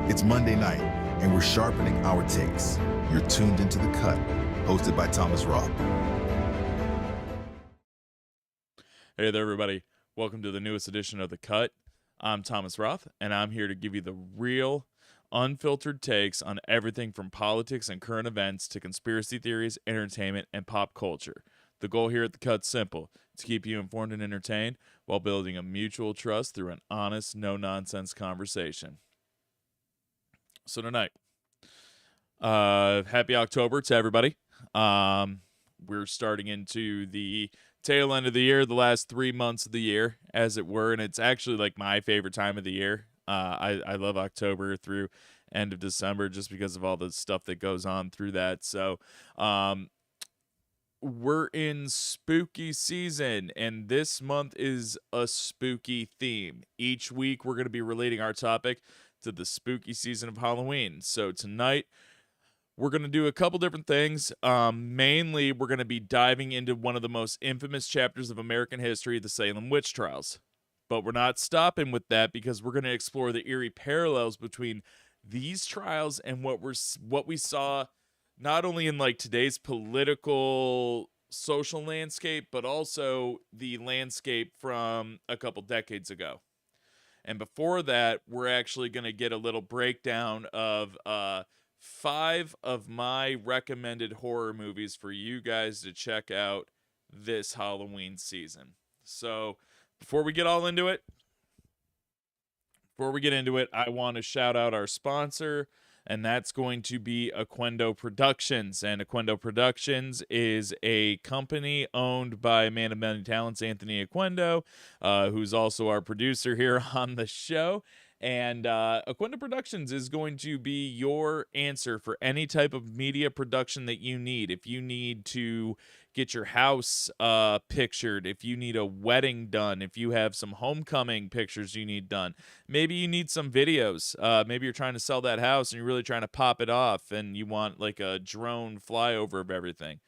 It's Monday night, and we're sharpening our takes. You're tuned into The Cut, hosted by Thomas Roth. Hey there, everybody. Welcome to the newest edition of The Cut. I'm Thomas Roth, and I'm here to give you the real, unfiltered takes on everything from politics and current events to conspiracy theories, entertainment, and pop culture. The goal here at The Cut's simple: to keep you informed and entertained while building a mutual trust through an honest, no-nonsense conversation. So tonight, happy October to everybody. We're starting into the tail end of the year, the last 3 months of the year, as it were, and it's actually like my favorite time of the year. I love October through end of December just because of all the stuff that goes on through that. So, we're in spooky season, and this month is a spooky theme. Each week, we're going to be relating our topic to the spooky season of Halloween. So tonight, we're going to do a couple different things. Mainly, we're going to be diving into one of the most infamous chapters of American history, the Salem witch trials. But we're not stopping with that because we're going to explore the eerie parallels between these trials and what we saw not only in like today's political social landscape, but also the landscape from a couple decades ago. And before that, we're actually going to get a little breakdown of 5 of my recommended horror movies for you guys to check out this Halloween season. So before we get into it, I want to shout out our sponsor, and that's going to be Aquendo Productions. And Aquendo Productions is a company owned by a man of many talents, Anthony Aquendo, who's also our producer here on the show. And Aquendo Productions is going to be your answer for any type of media production that you need. If you need to get your house pictured, if you need a wedding done, if you have some homecoming pictures you need done, maybe you need some videos. Maybe you're trying to sell that house and you're really trying to pop it off and you want like a drone flyover of everything.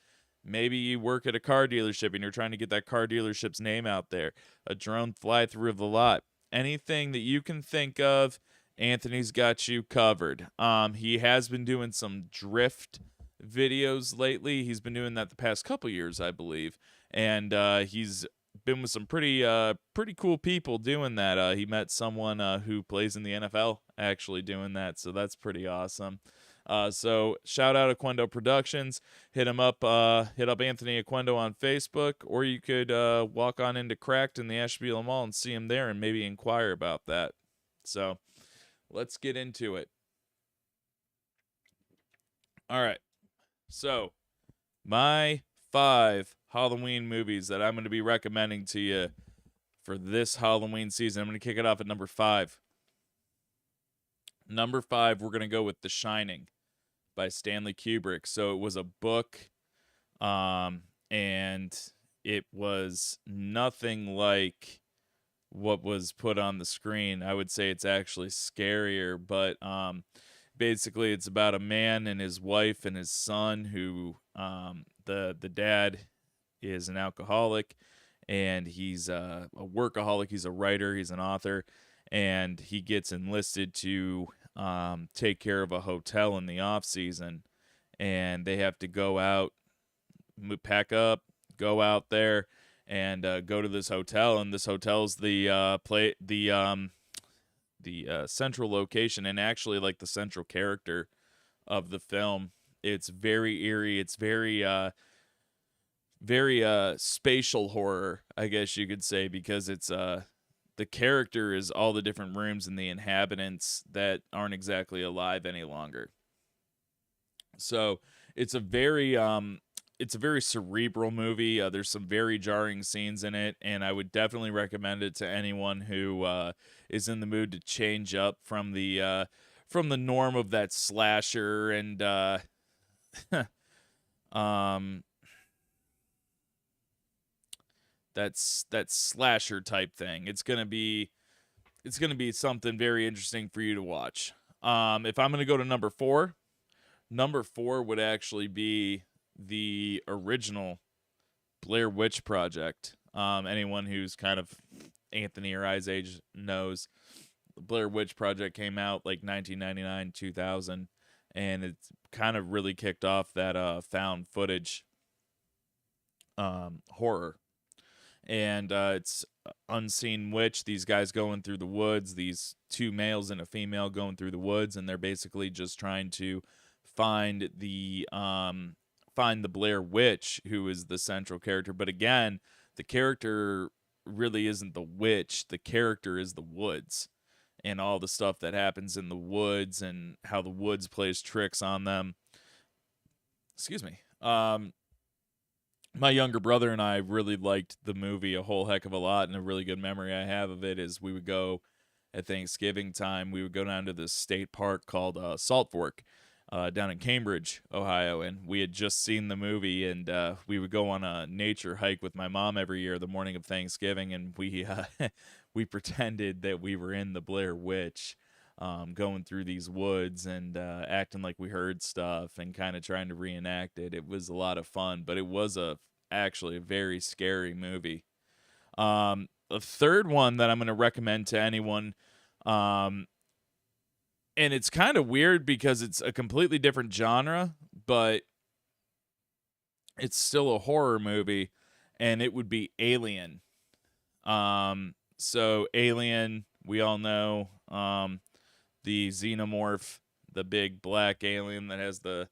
Maybe you work at a car dealership and you're trying to get that car dealership's name out there. A drone fly through of the lot. Anything that you can think of, Anthony's got you covered. He has been doing some drift videos lately. He's been doing that the past couple years, I believe, and he's been with some pretty cool people doing that. He met someone who plays in the NFL actually doing that, so that's pretty awesome. So shout out Aquendo Productions. Hit him up. Hit up Anthony Aquendo on Facebook, or you could walk on into Cracked in the Asheville Mall and see him there, and maybe inquire about that. So let's get into it. All right. So my 5 Halloween movies that I'm going to be recommending to you for this Halloween season. I'm going to kick it off at number 5. Number 5, we're going to go with The Shining by Stanley Kubrick. So it was a book, and it was nothing like what was put on the screen. I would say it's actually scarier, but basically it's about a man and his wife and his son who the dad is an alcoholic, and he's a workaholic. He's a writer. He's an author, and he gets enlisted to take care of a hotel in the off season, and they have to go out, pack up, go out there, and go to this hotel. And this hotel's the central location, and actually like the central character of the film. It's very eerie. It's very spatial horror, I guess you could say, because it's the character is all the different rooms and the inhabitants that aren't exactly alive any longer. So it's a very cerebral movie. There's some very jarring scenes in it, and I would definitely recommend it to anyone who is in the mood to change up from the norm of that slasher and that slasher type thing. It's gonna be something very interesting for you to watch. If I'm gonna go to number 4, number 4 would actually be the original Blair Witch Project. Anyone who's kind of Anthony or I's age knows The Blair Witch Project came out like 1999, 2000, and it's kind of really kicked off that found footage horror. And it's unseen witch. These guys going through the woods. These two males and a female going through the woods, and they're basically just trying to find the Blair Witch, who is the central character. But again, the character really isn't the witch. The character is the woods and all the stuff that happens in the woods and how the woods plays tricks on them. Excuse me. My younger brother and I really liked the movie a whole heck of a lot, and a really good memory I have of it is we would go at Thanksgiving time. We would go down to this state park called Salt Fork down in Cambridge, Ohio, and we had just seen the movie, and we would go on a nature hike with my mom every year the morning of Thanksgiving, and we we pretended that we were in the Blair Witch. Going through these woods and acting like we heard stuff and kind of trying to reenact it. It was a lot of fun, but it was actually a very scary movie. The third one that I'm going to recommend to anyone, and it's kind of weird because it's a completely different genre, but it's still a horror movie, and it would be Alien. So Alien, we all know, the xenomorph, the big black alien that has the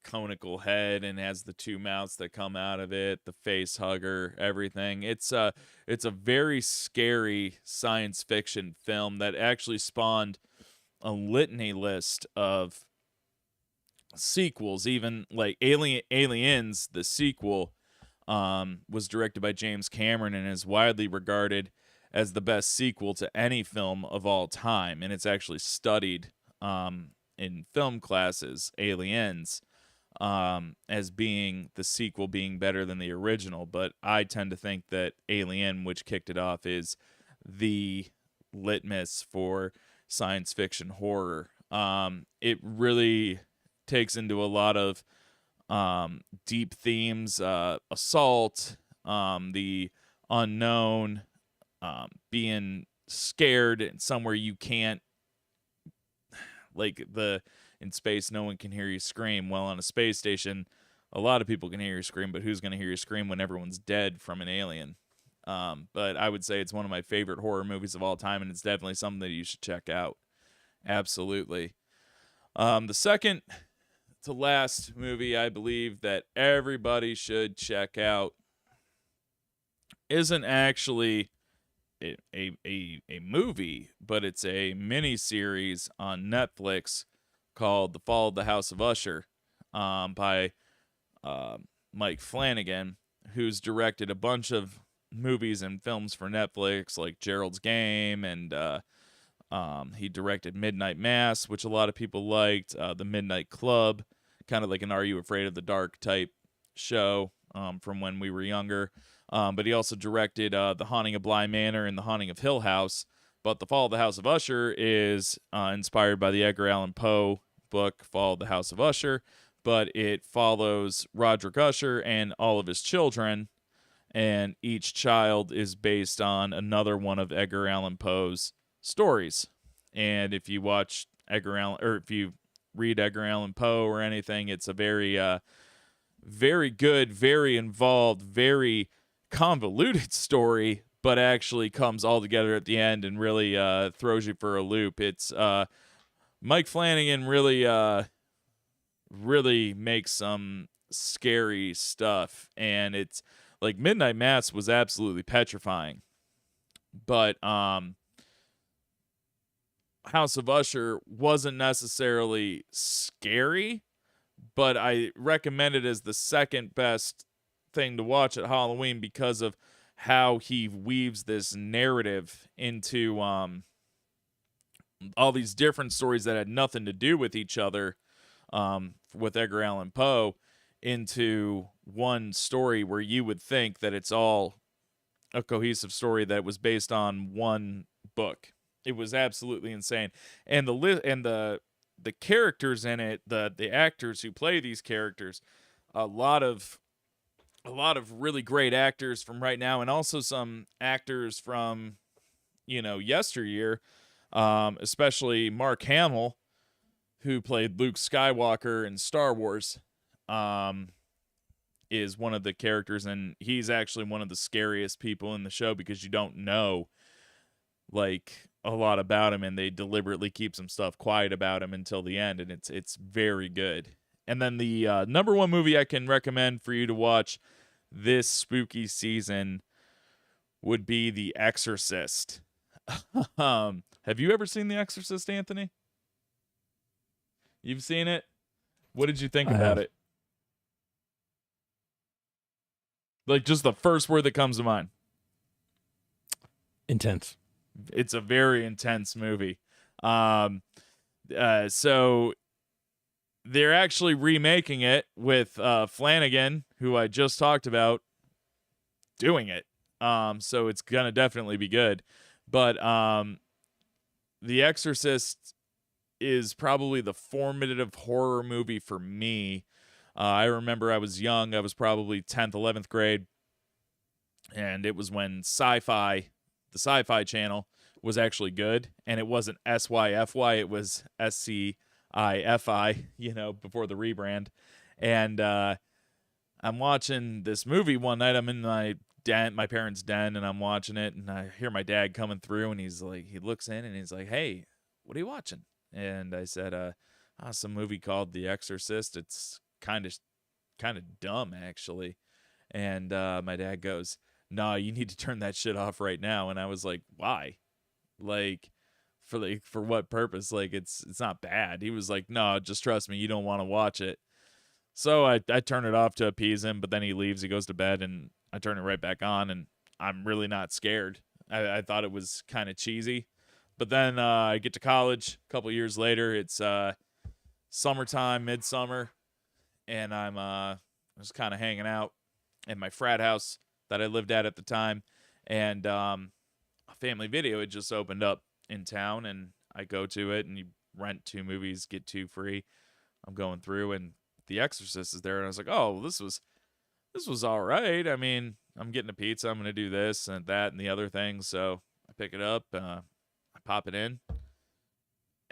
conical head and has the two mouths that come out of it, the face hugger, everything. It's a very scary science fiction film that actually spawned a litany list of sequels. Even like Aliens, the sequel, was directed by James Cameron and is widely regarded as the best sequel to any film of all time, and it's actually studied in film classes, Aliens, as being the sequel being better than the original. But I tend to think that Alien, which kicked it off, is the litmus for science fiction horror. It really takes into a lot of deep themes, assault, the unknown, being scared somewhere you can't, like in space no one can hear you scream. Well, on a space station a lot of people can hear you scream, but who's going to hear you scream when everyone's dead from an alien? But I would say it's one of my favorite horror movies of all time, and it's definitely something that you should check out. Absolutely. The second to last movie I believe that everybody should check out isn't actually a movie, but it's a mini series on Netflix called The Fall of the House of Usher, by Mike Flanagan, who's directed a bunch of movies and films for Netflix, like Gerald's Game, and he directed Midnight Mass, which a lot of people liked, The Midnight Club, kind of like an Are You Afraid of the Dark type show from when we were younger. But he also directed The Haunting of Bly Manor and The Haunting of Hill House. But The Fall of the House of Usher is inspired by the Edgar Allan Poe book, Fall of the House of Usher. But it follows Roderick Usher and all of his children. And each child is based on another one of Edgar Allan Poe's stories. And if you watch Edgar Allan, or if you read Edgar Allan Poe or anything, it's a very, very good, very involved, very convoluted story, but actually comes all together at the end and really throws you for a loop. It's Mike Flanagan really makes some scary stuff, and it's like Midnight Mass was absolutely petrifying, but House of Usher wasn't necessarily scary, but I recommend it as the second best thing to watch at Halloween because of how he weaves this narrative into all these different stories that had nothing to do with each other, with Edgar Allan Poe, into one story where you would think that it's all a cohesive story that was based on one book. It was absolutely insane, and the characters in it, the actors who play these characters, a lot of really great actors from right now, and also some actors from yesteryear. especially Mark Hamill, who played Luke Skywalker in Star Wars, is one of the characters, and he's actually one of the scariest people in the show because you don't know like a lot about him, and they deliberately keep some stuff quiet about him until the end, and it's very good. And then the number one movie I can recommend for you to watch this spooky season would be The Exorcist. Have you ever seen The Exorcist, Anthony? You've seen it? What did you think I about have. it? Like, just the first word that comes to mind. Intense. It's a very intense movie. So they're actually remaking it with Flanagan, who I just talked about, doing it. So it's gonna definitely be good. But The Exorcist is probably the formative horror movie for me. I remember I was young. I was probably 10th, 11th grade. And it was when the Sci-Fi Channel was actually good. And it wasn't SYFY, it was SCIFI, before the rebrand. And I'm watching this movie one night. I'm in my parents' den, and I'm watching it, and I hear my dad coming through, and he looks in, and he's like, "Hey, what are you watching?" And I said, some movie called The Exorcist. It's kind of dumb, actually. And my dad goes, "No, you need to turn that shit off right now." And I was like, "Why? Like, for what purpose? Like, it's not bad." He was like, "No, just trust me, you don't want to watch it." So I turn it off to appease him, but then he leaves, he goes to bed, and I turn it right back on, and I'm really not scared. I thought it was kind of cheesy. But then I get to college a couple years later. It's summertime, midsummer, and I'm just kind of hanging out in my frat house that I lived at the time. And a Family Video had just opened up in town, and I go to it, and you rent 2 movies, get 2 free. I'm going through, and The Exorcist is there, and I was like, "Oh, well, this was all right. I mean, I'm getting a pizza. I'm going to do this and that and the other things." So I pick it up, I pop it in.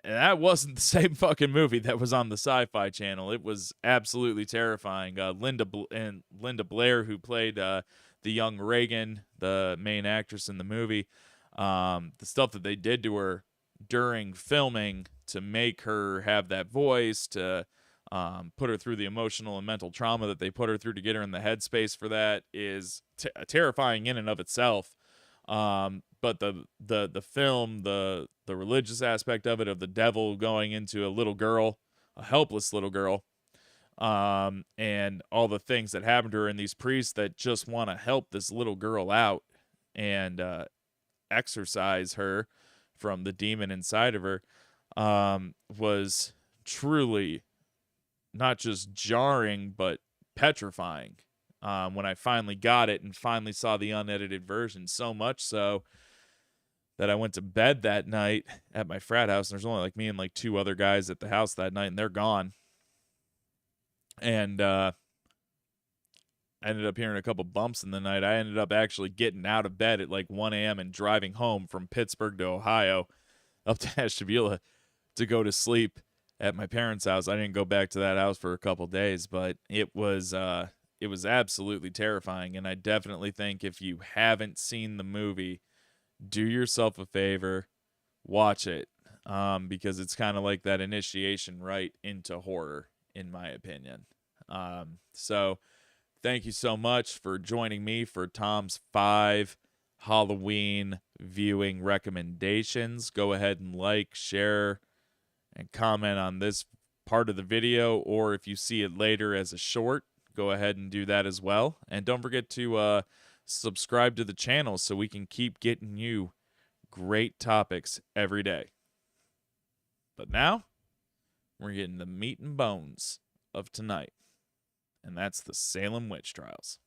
And that wasn't the same fucking movie that was on the Sci-Fi Channel. It was absolutely terrifying. Linda Blair, who played the young Reagan, the main actress in the movie, the stuff that they did to her during filming to make her have that voice, to put her through the emotional and mental trauma that they put her through to get her in the headspace for that is terrifying in and of itself. But the film, the religious aspect of it, of the devil going into a little girl, a helpless little girl, and all the things that happen to her, and these priests that just want to help this little girl out and exorcise her from the demon inside of her, was truly not just jarring, but petrifying when I finally got it and finally saw the unedited version. So much so that I went to bed that night at my frat house, and there's only like me and like 2 other guys at the house that night, and they're gone. And I ended up hearing a couple bumps in the night. I ended up actually getting out of bed at like 1 a.m. and driving home from Pittsburgh to Ohio up to Ashtabula to go to sleep at my parents' house. I didn't go back to that house for a couple days, but it was absolutely terrifying. And I definitely think if you haven't seen the movie, do yourself a favor, watch it, because it's kind of like that initiation right into horror, in my opinion. So thank you so much for joining me for Tom's 5 Halloween viewing recommendations. Go ahead and like, share, and comment on this part of the video, or if you see it later as a short, go ahead and do that as well. And don't forget to subscribe to the channel so we can keep getting you great topics every day. But now we're getting the meat and bones of tonight, and that's the Salem witch trials.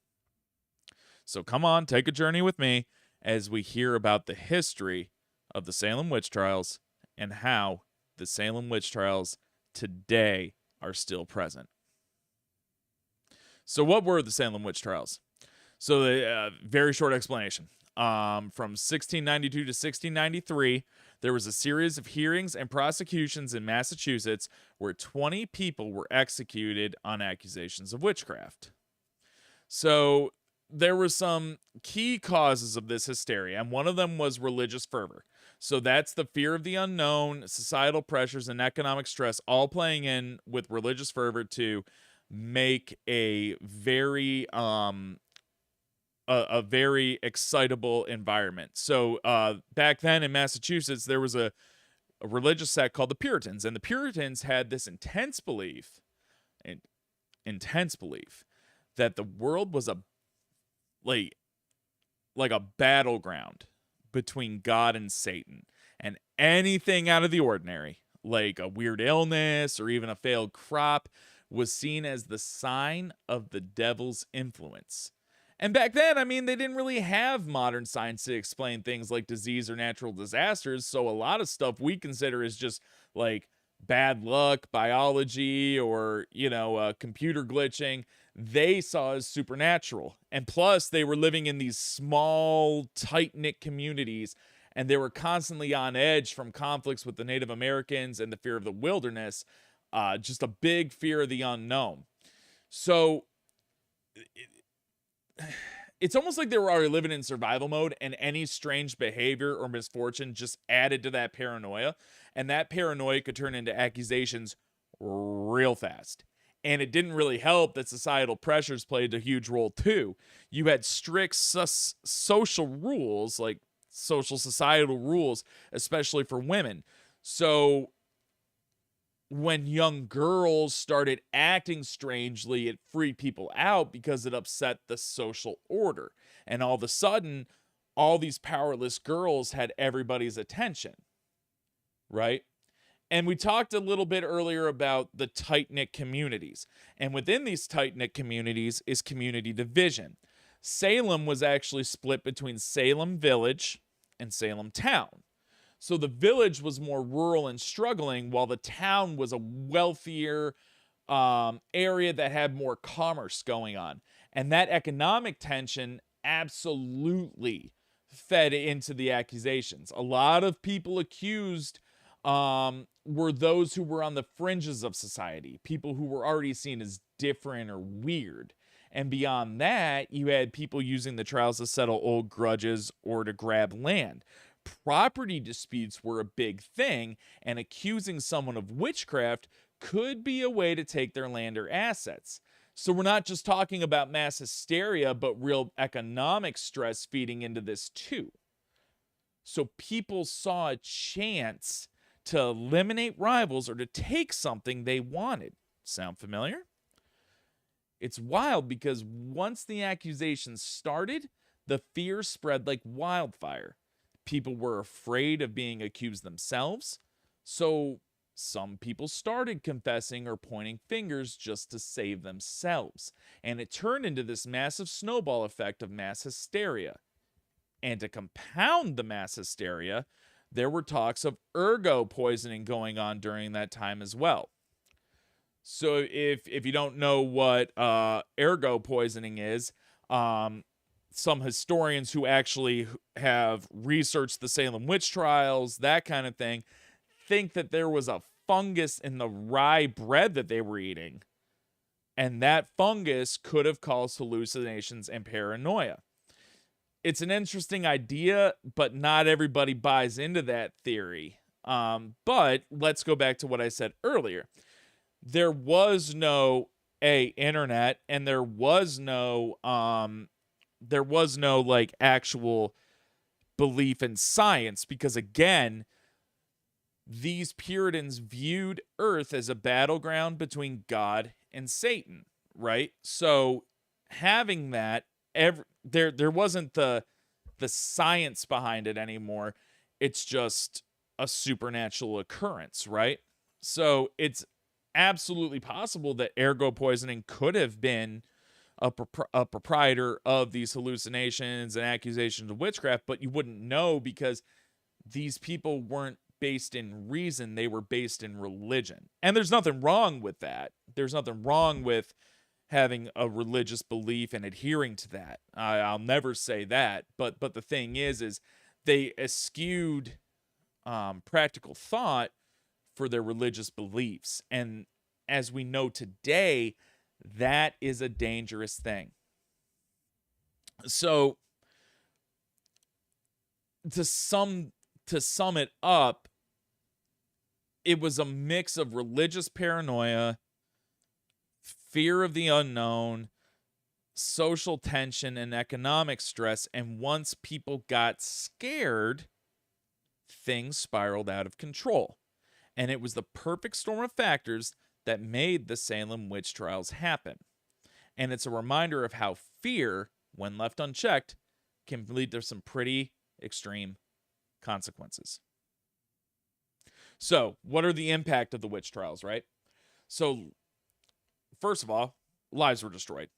So come on, take a journey with me as we hear about the history of the Salem witch trials and how the Salem witch trials today are still present. So what were the Salem witch trials? So the very short explanation. From 1692 to 1693, there was a series of hearings and prosecutions in Massachusetts where 20 people were executed on accusations of witchcraft. So there were some key causes of this hysteria, and one of them was religious fervor. So that's the fear of the unknown, societal pressures, and economic stress all playing in with religious fervor to make a very a very excitable environment. So back then in Massachusetts, there was a religious sect called the Puritans, and the Puritans had this intense belief, and intense belief, that the world was a like a battleground between God and Satan, and anything out of the ordinary, like a weird illness or even a failed crop, was seen as the sign of the devil's influence. And back then, I mean, they didn't really have modern science to explain things like disease or natural disasters, so a lot of stuff we consider is just like bad luck, biology, or, computer glitching, they saw as supernatural. And plus, they were living in these small, tight-knit communities, and they were constantly on edge from conflicts with the Native Americans and the fear of the wilderness, just a big fear of the unknown. So it's almost like they were already living in survival mode, and any strange behavior or misfortune just added to that paranoia, and that paranoia could turn into accusations real fast. And it didn't really help that societal pressures played a huge role too. You had strict social rules, like social societal rules, especially for women. So when young girls started acting strangely, it freaked people out because it upset the social order. And all of a sudden, all these powerless girls had everybody's attention, right? And we talked a little bit earlier about the tight-knit communities. And within these tight-knit communities is community division. Salem was actually split between Salem Village and Salem Town. So the village was more rural and struggling, while the town was a wealthier area that had more commerce going on. And that economic tension absolutely fed into the accusations. A lot of people accused were those who were on the fringes of society, people who were already seen as different or weird. And beyond that, you had people using the trials to settle old grudges or to grab land. Property disputes were a big thing, and accusing someone of witchcraft could be a way to take their land or assets. So we're not just talking about mass hysteria, but real economic stress feeding into this too. So people saw a chance to eliminate rivals or to take something they wanted. Sound familiar? It's wild because once the accusations started, the fear spread like wildfire. People were afraid of being accused themselves, so some people started confessing or pointing fingers just to save themselves. And it turned into this massive snowball effect of mass hysteria. And to compound the mass hysteria, there were talks of ergo poisoning going on during that time as well. So if you don't know what ergo poisoning is, some historians who actually have researched the Salem witch trials, that kind of thing, think that there was a fungus in the rye bread that they were eating, and that fungus could have caused hallucinations and paranoia. It's an interesting idea, but not everybody buys into that theory. But let's go back to what I said earlier. There was no internet, and there was no like actual belief in science, because again, these Puritans viewed Earth as a battleground between God and Satan, right? So having that, there wasn't the science behind it anymore. It's just a supernatural occurrence, right? So it's absolutely possible that ergo poisoning could have been a proprietor of these hallucinations and accusations of witchcraft, but you wouldn't know because these people weren't based in reason, they were based in religion. And there's nothing wrong with that. There's nothing wrong with having a religious belief and adhering to that. I'll never say that, but the thing is they eschewed practical thought for their religious beliefs. And as we know today, that is a dangerous thing. So to sum it up, it was a mix of religious paranoia, fear of the unknown, social tension, and economic stress. And once people got scared, things spiraled out of control. And it was the perfect storm of factors that made the Salem witch trials happen. And it's a reminder of how fear, when left unchecked, can lead to some pretty extreme consequences. So, what are the impact of the witch trials, right? So, first of all, lives were destroyed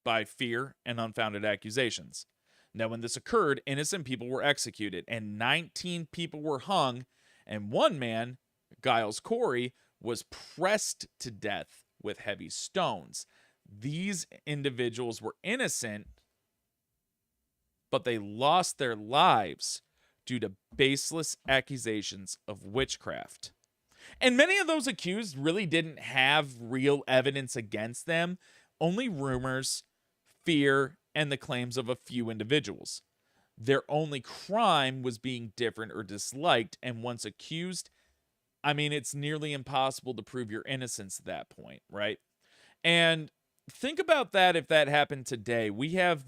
by fear and unfounded accusations. Now, when this occurred, innocent people were executed, and 19 people were hung, and one man, Giles Corey, was pressed to death with heavy stones. These individuals were innocent, but they lost their lives due to baseless accusations of witchcraft. And many of those accused really didn't have real evidence against them, only rumors, fear, and the claims of a few individuals. Their only crime was being different or disliked, and once accused, I mean, it's nearly impossible to prove your innocence at that point, right? And think about that if that happened today. We have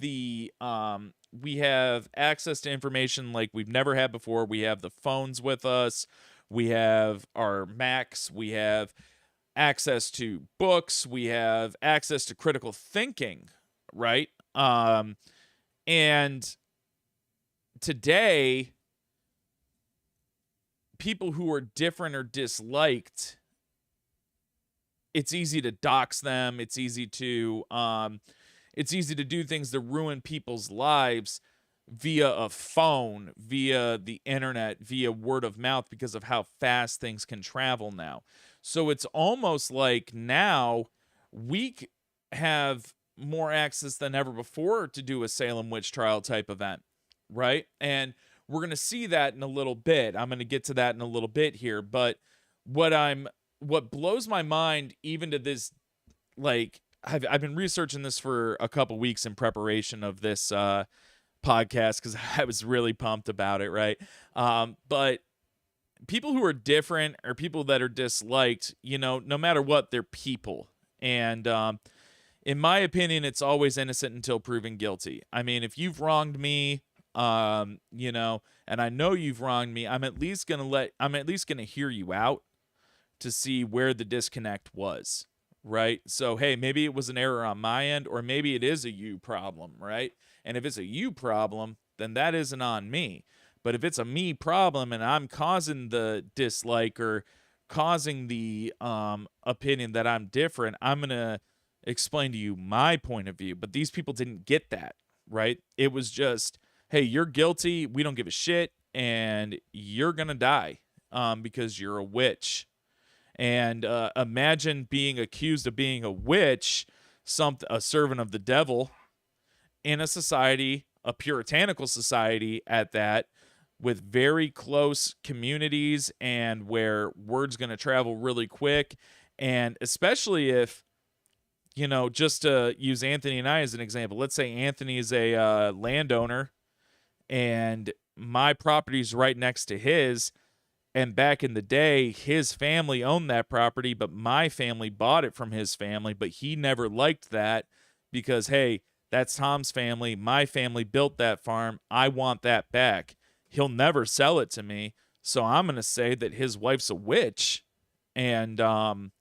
access to information like we've never had before. We have the phones with us. We have our Macs. We have access to books. We have access to critical thinking, right? And today, people who are different or disliked, it's easy to dox them. It's easy to do things to ruin people's lives via a phone, via the internet, via word of mouth, because of how fast things can travel now. So it's almost like now we have more access than ever before to do a Salem witch trial type event, right? And we're going to see that in a little bit. I'm going to get to that in a little bit here, but what blows my mind even to this, like, I've been researching this for a couple weeks in preparation of this podcast because I was really pumped about it, right? But people who are different or people that are disliked, no matter what, they're people. And in my opinion, it's always innocent until proven guilty. I mean, if you've wronged me, and I know you've wronged me, I'm at least gonna hear you out to see where the disconnect was, right? So, hey, maybe it was an error on my end, or maybe it is a you problem, right? And if it's a you problem, then that isn't on me. But if it's a me problem and I'm causing the dislike or causing the opinion that I'm different, I'm going to explain to you my point of view. But these people didn't get that, right? It was just, hey, you're guilty, we don't give a shit, and you're going to die because you're a witch. And imagine being accused of being a witch, a servant of the devil, in a society, a puritanical society at that, with very close communities and where word's going to travel really quick. And especially if, just to use Anthony and I as an example, let's say Anthony is a landowner and my property's right next to his. And back in the day, his family owned that property, but my family bought it from his family. But he never liked that because, hey, that's Tom's family. My family built that farm. I want that back. He'll never sell it to me. So I'm going to say that his wife's a witch. And I'm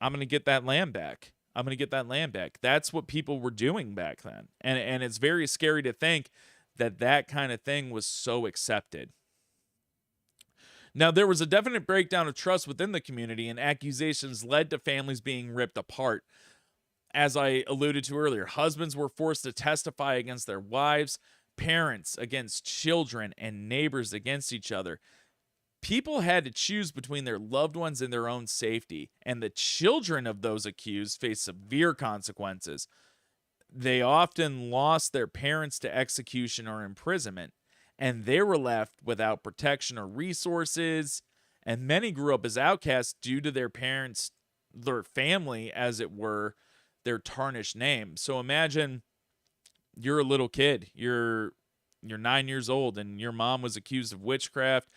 going to get that land back. That's what people were doing back then. And it's very scary to think that kind of thing was so accepted. Now, there was a definite breakdown of trust within the community, and accusations led to families being ripped apart. As I alluded to earlier, husbands were forced to testify against their wives, parents against children, and neighbors against each other. People had to choose between their loved ones and their own safety, and the children of those accused faced severe consequences. They often lost their parents to execution or imprisonment. and they were left without protection or resources. And many grew up as outcasts due to their parents, their family, as it were, their tarnished name. So imagine you're a little kid, you're 9 years old, and your mom was accused of witchcraft.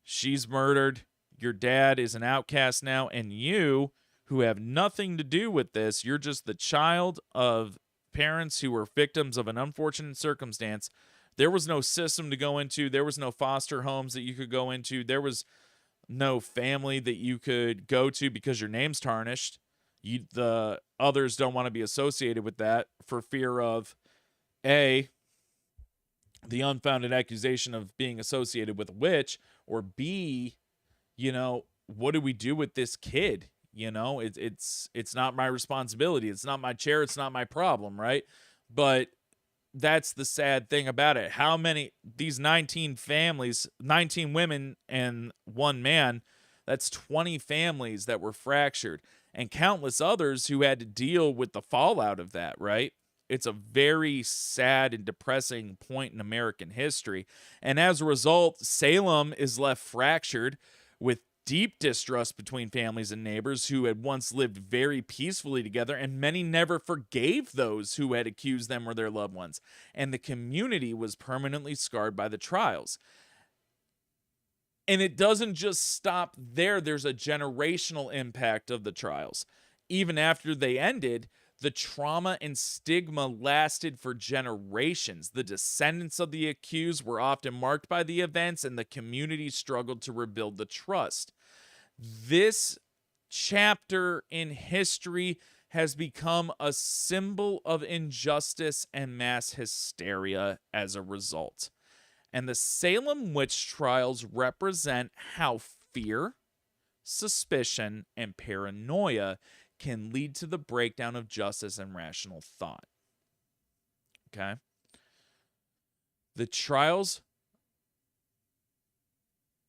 She's murdered. Your dad is an outcast now, and you, who have nothing to do with this, you're just the child of parents who were victims of an unfortunate circumstance. There was no system to go into. There was no foster homes that you could go into. There was no family that you could go to because your name's tarnished. The others don't want to be associated with that for fear of A, the unfounded accusation of being associated with a witch, or B, what do we do with this kid? It's not my responsibility. It's not my chair. It's not my problem, right? But that's the sad thing about it. How many, these 19 families, 19 women and one man, that's 20 families that were fractured, and countless others who had to deal with the fallout of that, right? It's a very sad and depressing point in American history. And as a result, Salem is left fractured with deep distrust between families and neighbors who had once lived very peacefully together, and many never forgave those who had accused them or their loved ones. And the community was permanently scarred by the trials. And it doesn't just stop there. There's a generational impact of the trials. Even after they ended, the trauma and stigma lasted for generations. The descendants of the accused were often marked by the events, and the community struggled to rebuild the trust. This chapter in history has become a symbol of injustice and mass hysteria as a result. And the Salem witch trials represent how fear, suspicion, and paranoia can lead to the breakdown of justice and rational thought. Okay? The trials,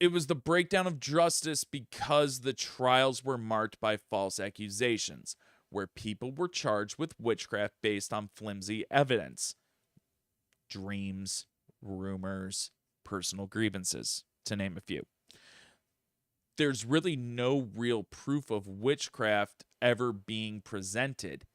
it was the breakdown of justice because the trials were marked by false accusations, where people were charged with witchcraft based on flimsy evidence, dreams, rumors, personal grievances, to name a few. There's really no real proof of witchcraft ever being presented,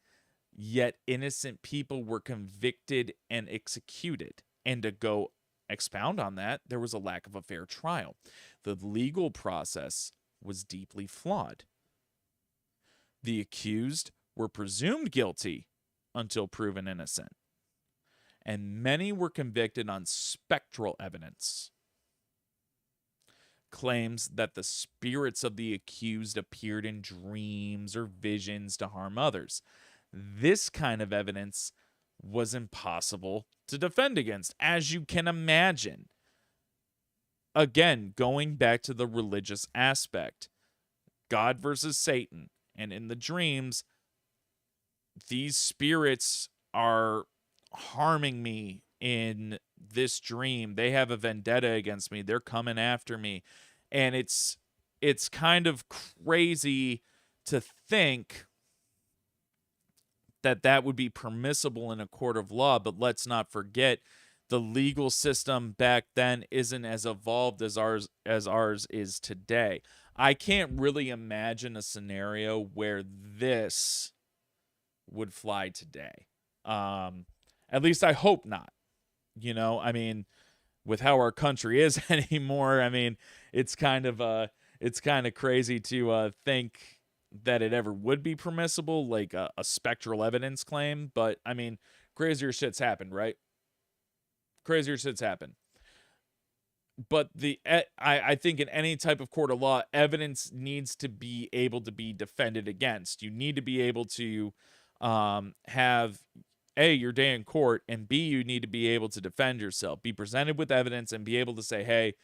yet innocent people were convicted and executed. And to go expound on that, there was a lack of a fair trial. The legal process was deeply flawed. The accused were presumed guilty until proven innocent, and many were convicted on spectral evidence. Claims that the spirits of the accused appeared in dreams or visions to harm others. This kind of evidence was impossible to defend against, as you can imagine. Again, going back to the religious aspect, God versus Satan, and in the dreams, these spirits are harming me in this dream. They have a vendetta against me. They're coming after me. And it's kind of crazy to think that would be permissible in a court of law, but let's not forget the legal system back then isn't as evolved as ours is today. I can't really imagine a scenario where this would fly today. At least I hope not. I mean, with how our country is anymore, I mean, it's kind of crazy to think that it ever would be permissible, like a spectral evidence claim. But I mean, crazier shit's happened, right? Crazier shit's happened. But I think in any type of court of law, evidence needs to be able to be defended against. You need to be able to have A, your day in court, and B, you need to be able to defend yourself, be presented with evidence, and be able to say, hey,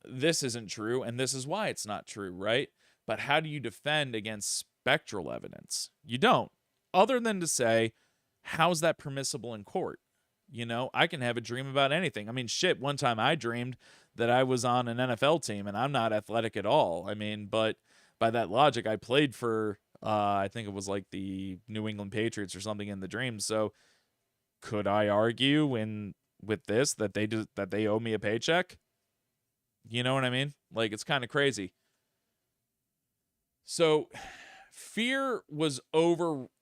this isn't true, and this is why it's not true, right? But how do you defend against spectral evidence? You don't. Other than to say, how's that permissible in court? I can have a dream about anything. I mean, shit, one time I dreamed that I was on an NFL team, and I'm not athletic at all. I mean, but by that logic, I played for, I think it was like the New England Patriots or something in the dream. So could I argue in with this that they owe me a paycheck. You know what I mean? Like, it's kind of crazy. So fear was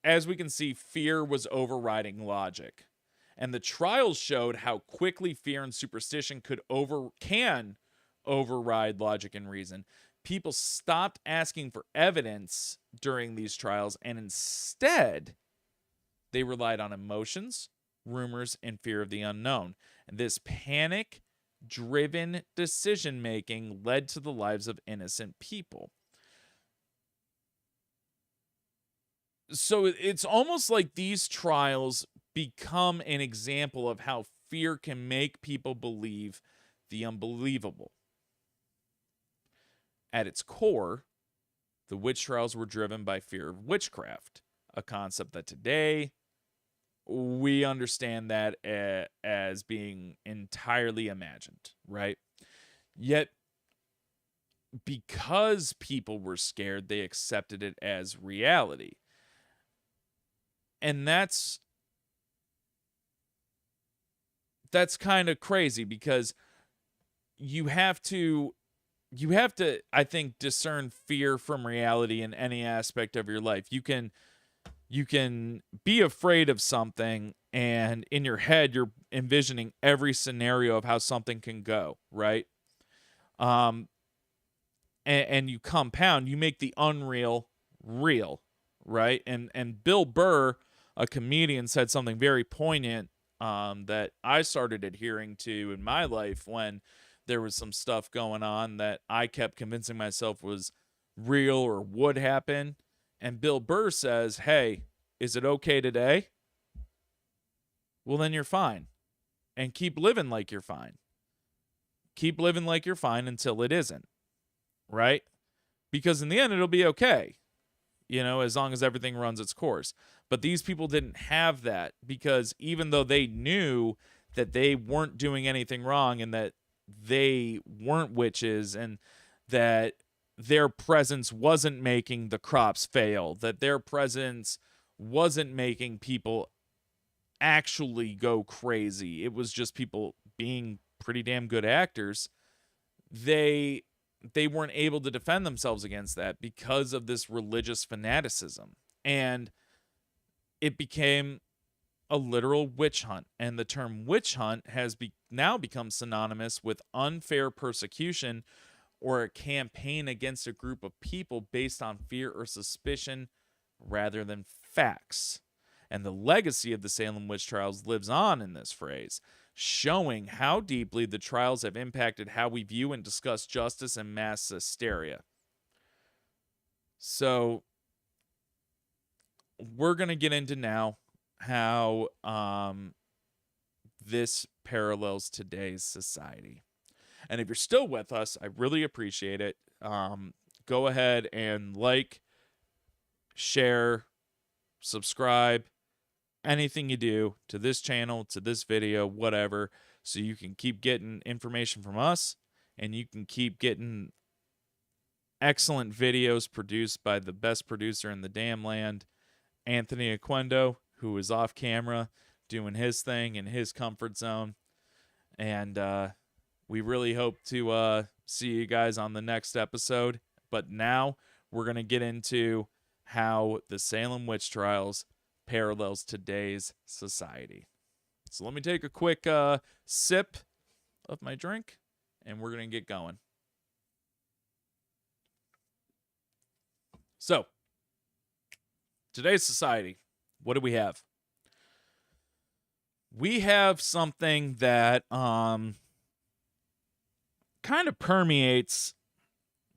as we can see, fear was overriding logic. And the trials showed how quickly fear and superstition can override logic and reason. People stopped asking for evidence during these trials, and instead they relied on emotions, rumors, and fear of the unknown. And this panic-driven decision-making led to the lives of innocent people. So it's almost like these trials become an example of how fear can make people believe the unbelievable. At its core, the witch trials were driven by fear of witchcraft, a concept that today we understand that as being entirely imagined, right? Yet, because people were scared, they accepted it as reality. And that's kind of crazy, because you have to, I think, discern fear from reality in any aspect of your life. You can be afraid of something, and in your head you're envisioning every scenario of how something can go, right? And you compound, you make the unreal real, right? And Bill Burr, a comedian, said something very poignant that I started adhering to in my life when there was some stuff going on that I kept convincing myself was real or would happen. And Bill Burr says, hey, is it okay today? Well, then you're fine. And keep living like you're fine. Keep living like you're fine until it isn't, right? Because in the end, it'll be okay, as long as everything runs its course. But these people didn't have that, because even though they knew that they weren't doing anything wrong and that they weren't witches and that their presence wasn't making the crops fail, that their presence wasn't making people actually go crazy, it was just people being pretty damn good actors, they weren't able to defend themselves against that because of this religious fanaticism. And it became a literal witch hunt. And the term witch hunt has now become synonymous with unfair persecution or a campaign against a group of people based on fear or suspicion rather than facts. And the legacy of the Salem witch trials lives on in this phrase, showing how deeply the trials have impacted how we view and discuss justice and mass hysteria. So we're going to get into now how this parallels today's society. And if you're still with us, I really appreciate it. Go ahead and like, share, subscribe, anything you do to this channel, to this video, whatever, so you can keep getting information from us and you can keep getting excellent videos produced by the best producer in the damn land, Anthony Aquendo, who is off camera doing his thing in his comfort zone. And we really hope to see you guys on the next episode. But now we're going to get into how the Salem witch trials parallels today's society. So let me take a quick sip of my drink, and we're going to get going. So, today's society, what do we have? We have something that kind of permeates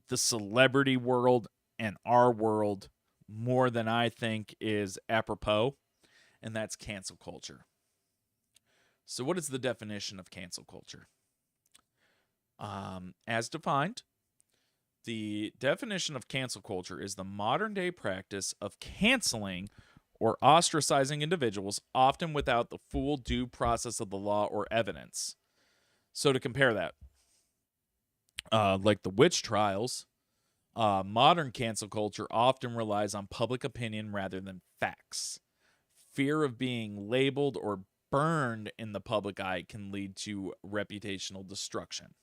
the celebrity world and our world more than I think is apropos, and that's cancel culture. So what is the definition of cancel culture? As defined, the definition of cancel culture is the modern day practice of canceling or ostracizing individuals, often without the full due process of the law or evidence. So to compare that, like the witch trials, modern cancel culture often relies on public opinion rather than facts. Fear of being labeled or burned in the public eye can lead to reputational destruction.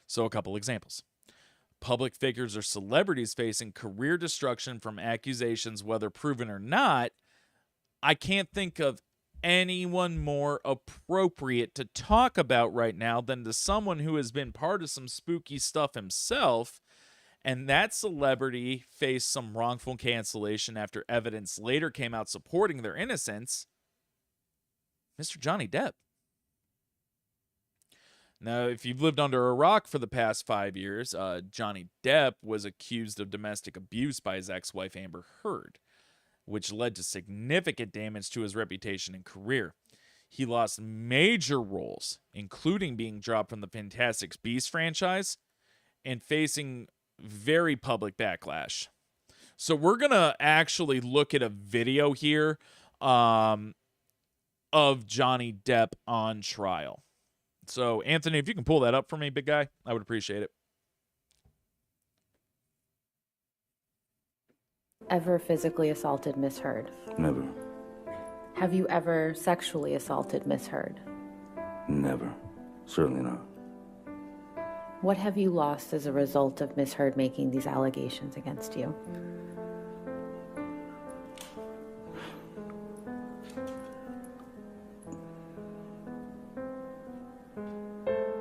So, a couple examples. Public figures or celebrities facing career destruction from accusations, whether proven or not. I can't think of anyone more appropriate to talk about right now than to someone who has been part of some spooky stuff himself. And that celebrity faced some wrongful cancellation after evidence later came out supporting their innocence. Mr. Johnny Depp. Now, if you've lived under a rock for the past 5 years, Johnny Depp was accused of domestic abuse by his ex-wife Amber Heard, which led to significant damage to his reputation and career. He lost major roles, including being dropped from the Fantastic Beasts franchise and facing very public backlash. So we're going to actually look at a video here of Johnny Depp on trial. So, Anthony, if you can pull that up for me, big guy, I would appreciate it. Ever physically assaulted Miss Heard? Never. Have you ever sexually assaulted Miss Heard? Never. Certainly not. What have you lost as a result of Miss Heard making these allegations against you?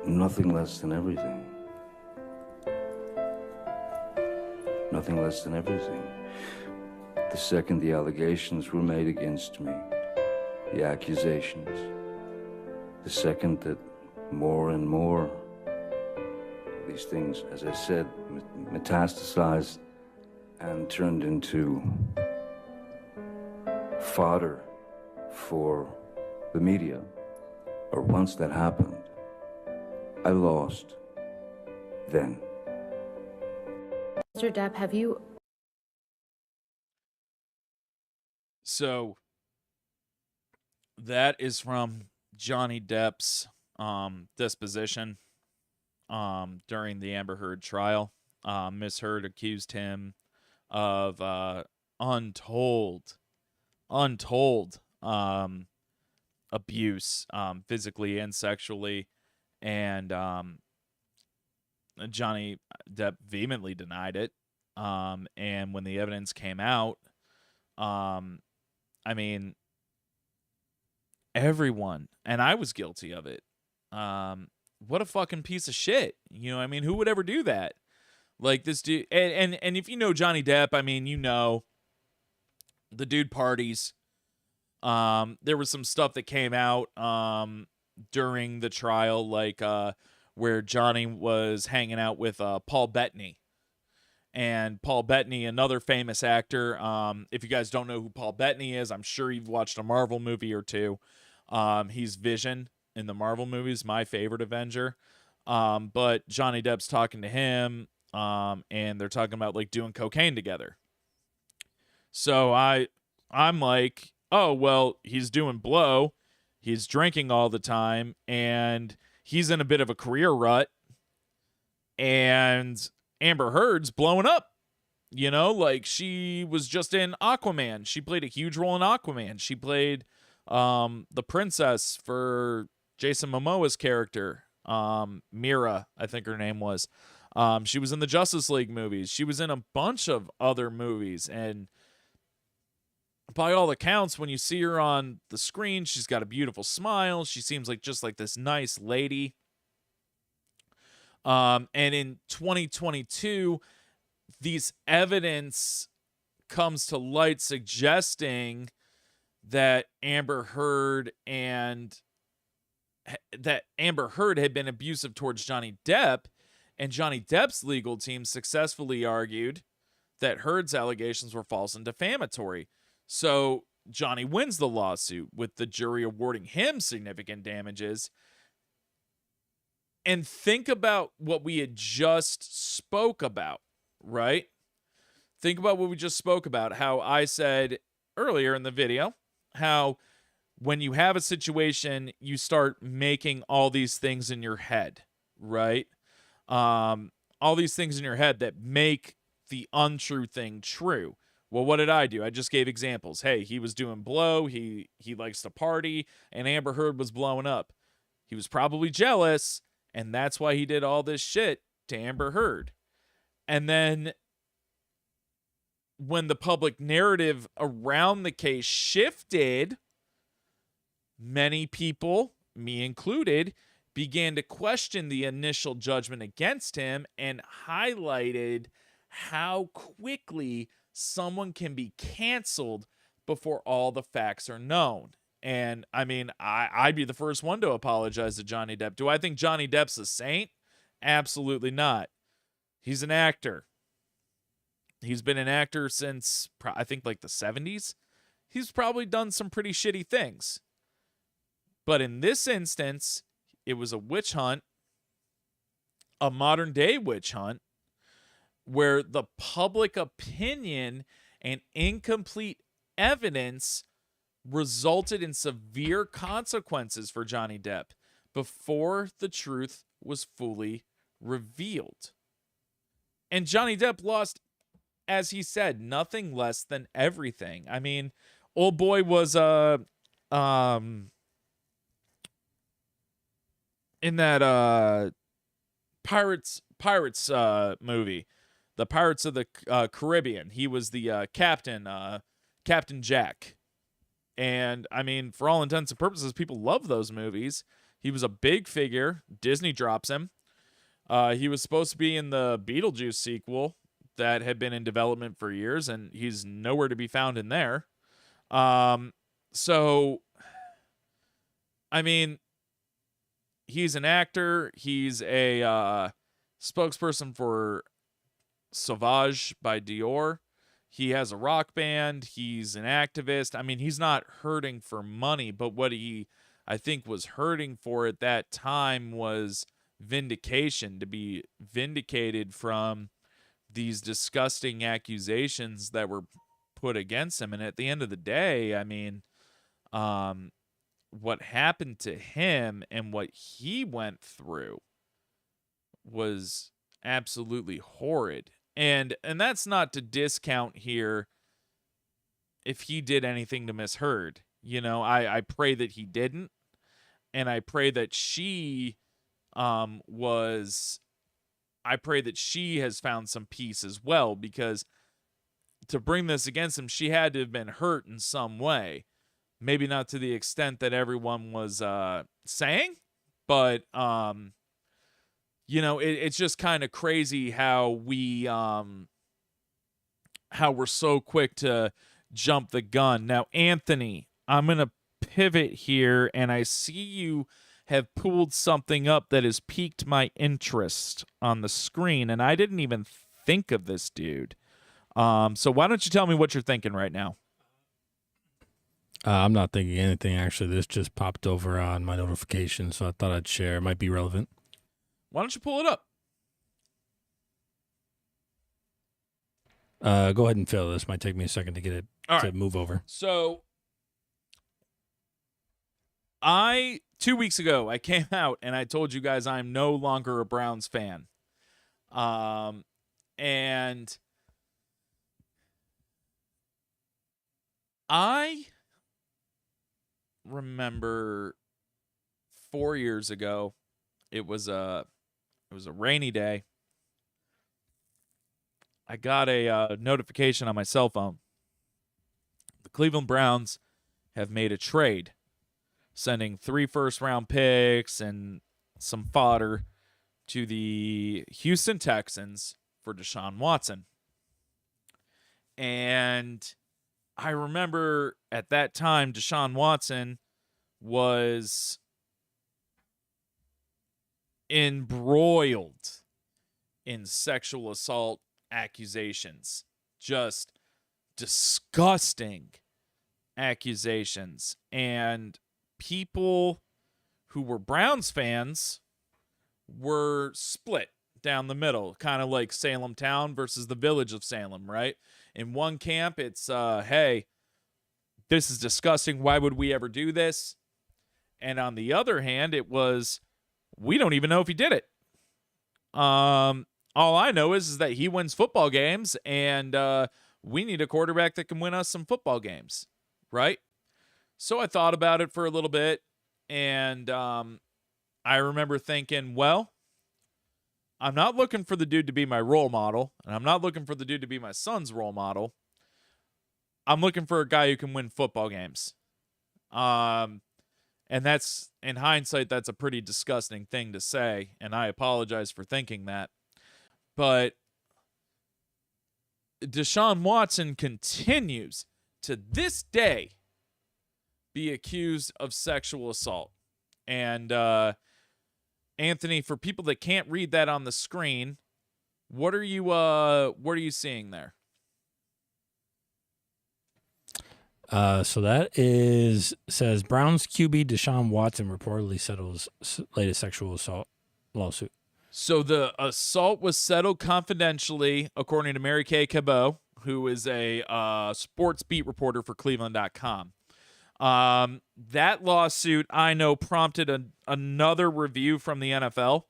Nothing less than everything. Nothing less than everything. The second the allegations were made against me, the accusations, the second that more and more these things, as I said, metastasized and turned into fodder for the media, or once that happened, I lost then. Mr. Depp, have you... So that is from Johnny Depp's disposition during the Amber Heard trial. Miss Heard accused him of untold abuse, physically and sexually, and Johnny Depp vehemently denied it. And when the evidence came out, I mean, everyone, and I was guilty of it. What a fucking piece of shit. You know, I mean, who would ever do that? Like this dude, and if you know Johnny Depp, I mean, you know, the dude parties. There was some stuff that came out during the trial, like where Johnny was hanging out with Paul Bettany. And Paul Bettany, another famous actor. If you guys don't know who Paul Bettany is, I'm sure you've watched a Marvel movie or two. He's Vision in the Marvel movies, my favorite Avenger. But Johnny Depp's talking to him, and they're talking about like doing cocaine together. So I'm like, oh, well, he's doing blow. He's drinking all the time, and he's in a bit of a career rut. And Amber Heard's blowing up. You know, like she was just in Aquaman. She played a huge role in Aquaman. She played the princess for Jason Momoa's character, Mira, I think her name was. She was in the Justice League movies. She was in a bunch of other movies. And by all accounts, when you see her on the screen, she's got a beautiful smile. She seems like just like this nice lady. And in 2022, these evidence comes to light suggesting that Amber Heard had been abusive towards Johnny Depp, and Johnny Depp's legal team successfully argued that Heard's allegations were false and defamatory. So Johnny wins the lawsuit, with the jury awarding him significant damages. And think about what we had just spoke about, right? Think about what we just spoke about, how I said earlier in the video, how when you have a situation, you start making all these things in your head, right? All these things in your head that make the untrue thing true. Well, what did I do? I just gave examples. Hey, he was doing blow. He likes to party, and Amber Heard was blowing up. He was probably jealous, and that's why he did all this shit to Amber Heard. And then when the public narrative around the case shifted, many people, me included, began to question the initial judgment against him and highlighted how quickly someone can be canceled before all the facts are known. And I mean, I'd be the first one to apologize to Johnny Depp. Do I think Johnny Depp's a saint? Absolutely not. He's an actor. He's been an actor since, I think, like the 70s. He's probably done some pretty shitty things. But in this instance, it was a witch hunt, a modern day witch hunt, where the public opinion and incomplete evidence resulted in severe consequences for Johnny Depp before the truth was fully revealed. And Johnny Depp lost, as he said, nothing less than everything. I mean, old boy was in that Pirates movie, the Pirates of the Caribbean. He was the captain, Captain Jack. And I mean, for all intents and purposes, people love those movies. He was a big figure. Disney drops him. He was supposed to be in the Beetlejuice sequel that had been in development for years, and he's nowhere to be found in there. So, I mean, he's an actor. He's a spokesperson for Sauvage by Dior. He has a rock band. He's an activist. I mean, he's not hurting for money, but what he, I think, was hurting for at that time was vindication, to be vindicated from these disgusting accusations that were put against him. And at the end of the day, I mean, what happened to him and what he went through was absolutely horrid. And that's not to discount here if he did anything to Miss Heard. You know, I pray that he didn't. And I pray that she I pray that she has found some peace as well, because to bring this against him, she had to have been hurt in some way. Maybe not to the extent that everyone was saying, but you know, it's just kind of crazy how we're so quick to jump the gun. Now, Anthony, I'm going to pivot here, and I see you have pulled something up that has piqued my interest on the screen, and I didn't even think of this dude. So why don't you tell me what you're thinking right now? I'm not thinking anything, actually. This just popped over on my notification, so I thought I'd share. It might be relevant. Why don't you pull it up? Go ahead and fill this. Might take me a second to get it to move over. So 2 weeks ago, I came out and I told you guys I'm no longer a Browns fan. And I remember 4 years ago, it was a rainy day. I got a notification on my cell phone. The Cleveland Browns have made a trade, sending 3 first-round picks and some fodder to the Houston Texans for Deshaun Watson. And I remember at that time, Deshaun Watson was embroiled in sexual assault accusations. Just disgusting accusations. And people who were Browns fans were split down the middle, kind of like Salem town versus the village of Salem, right? In one camp, it's, hey, this is disgusting. Why would we ever do this? And on the other hand, it was, we don't even know if he did it. All I know is that he wins football games, and we need a quarterback that can win us some football games, right? So I thought about it for a little bit, and I remember thinking, well, I'm not looking for the dude to be my role model, and I'm not looking for the dude to be my son's role model. I'm looking for a guy who can win football games. And that's, in hindsight, that's a pretty disgusting thing to say, and I apologize for thinking that. But Deshaun Watson continues to this day be accused of sexual assault. And Anthony, for people that can't read that on the screen, what are you seeing there? So that says Browns QB Deshaun Watson reportedly settles latest sexual assault lawsuit. So the assault was settled confidentially, according to Mary Kay Cabot, who is a sports beat reporter for Cleveland.com. That lawsuit, I know, prompted another review from the NFL,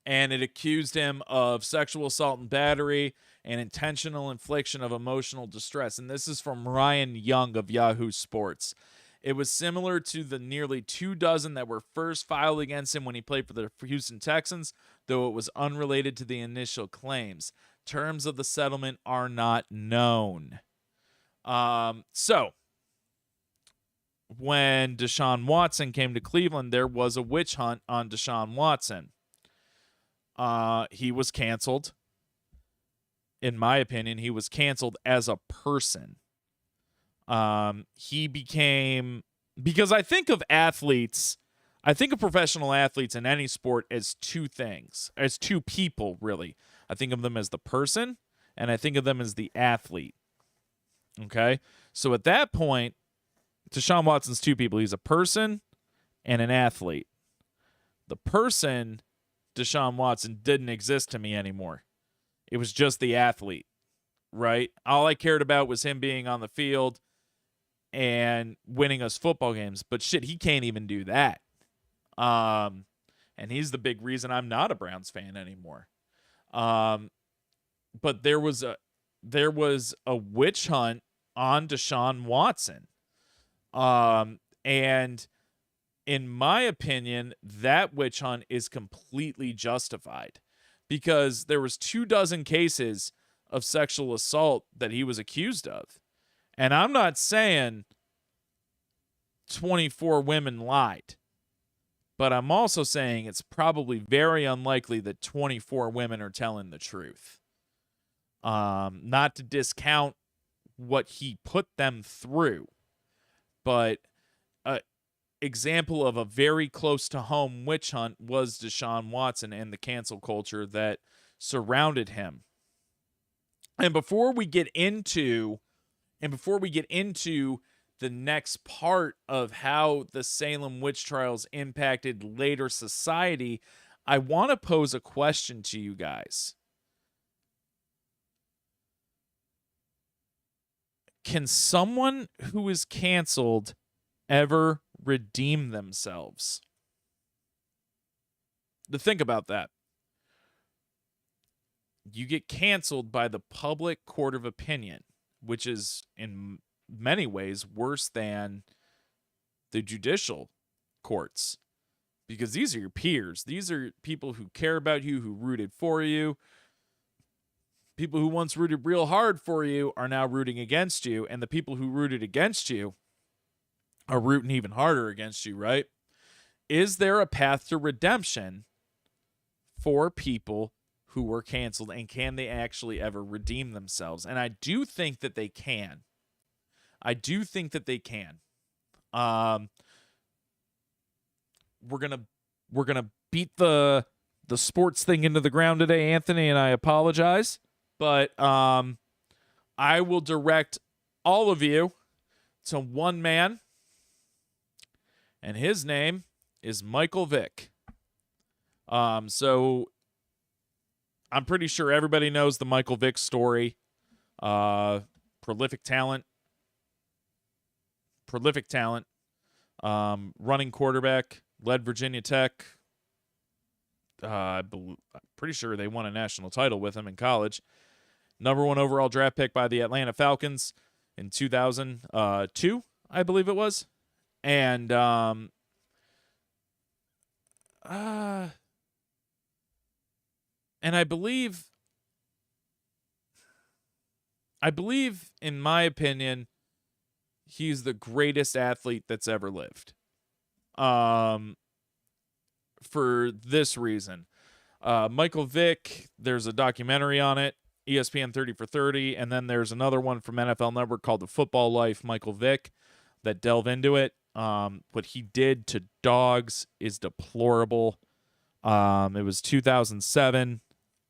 and it accused him of sexual assault and battery and intentional infliction of emotional distress. And this is from Ryan Young of Yahoo Sports. It was similar to the nearly 24 that were first filed against him when he played for the Houston Texans, though it was unrelated to the initial claims. Terms of the settlement are not known. So when Deshaun Watson came to Cleveland, there was a witch hunt on Deshaun Watson. He was canceled. In my opinion, he was canceled as a person. He became, because I think of professional athletes in any sport as two things, as two people, really. I think of them as the person, and I think of them as the athlete. Okay? So at that point, Deshaun Watson's two people. He's a person and an athlete. The person, Deshaun Watson, didn't exist to me anymore. It was just the athlete, right? All I cared about was him being on the field and winning us football games. But shit, he can't even do that. And he's the big reason I'm not a Browns fan anymore. But there was a witch hunt on Deshaun Watson. And in my opinion, that witch hunt is completely justified, because there was 24 cases of sexual assault that he was accused of. And I'm not saying 24 women lied, but I'm also saying it's probably very unlikely that 24 women are telling the truth. Not to discount what he put them through, but an example of a very close to home witch hunt was Deshaun Watson and the cancel culture that surrounded him. And before we get into the next part of how the Salem witch trials impacted later society, I want to pose a question to you guys. Can someone who is canceled ever redeem themselves? Think about that. You get canceled by the public court of opinion, which is in many ways worse than the judicial courts, because these are your peers. These are people who care about you, who rooted for you. People who once rooted real hard for you are now rooting against you, and the people who rooted against you are rooting even harder against you, right? Is there a path to redemption for people who were canceled, and can they actually ever redeem themselves? And I do think that they can. We're gonna beat the sports thing into the ground today, Anthony, and I apologize, but I will direct all of you to one man, and his name is Michael Vick. So I'm pretty sure everybody knows the Michael Vick story. Prolific talent. Running quarterback, led Virginia Tech. I'm pretty sure they won a national title with him in college. number 1 overall draft pick by the Atlanta Falcons in 2002, I believe it was. And I believe, in my opinion, he's the greatest athlete that's ever lived. For this reason, Michael Vick, there's a documentary on it, ESPN 30 for 30, and then there's another one from NFL Network called The Football Life, Michael Vick, that delve into it. What he did to dogs is deplorable. It was 2007.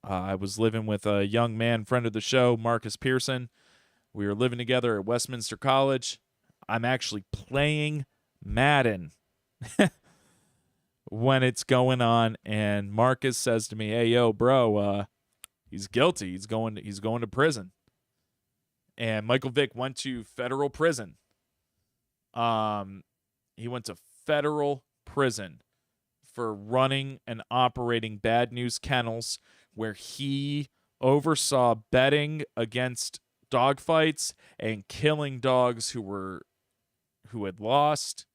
I was living with a young man, friend of the show, Marcus Pearson. We were living together at Westminster College. I'm actually playing Madden when it's going on, and Marcus says to me, "Hey, yo, bro, he's guilty. He's going to prison." And Michael Vick went to federal prison. He went to federal prison for running and operating Bad News Kennels, where he oversaw betting against dog fights and killing dogs who had lost,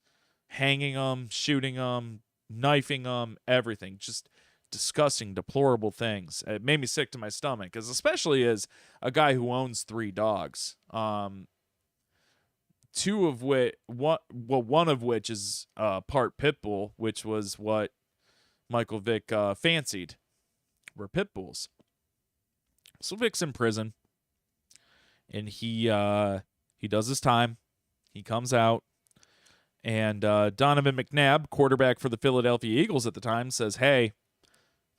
hanging them, shooting them, knifing them, everything. Just disgusting, deplorable things. It made me sick to my stomach, because especially as a guy who owns 3 dogs, one of which is part pit bull, which was what Michael Vick fancied, were pit bulls. So Vick's in prison, and he does his time. He comes out, and Donovan McNabb, quarterback for the Philadelphia Eagles at the time, says, "Hey,"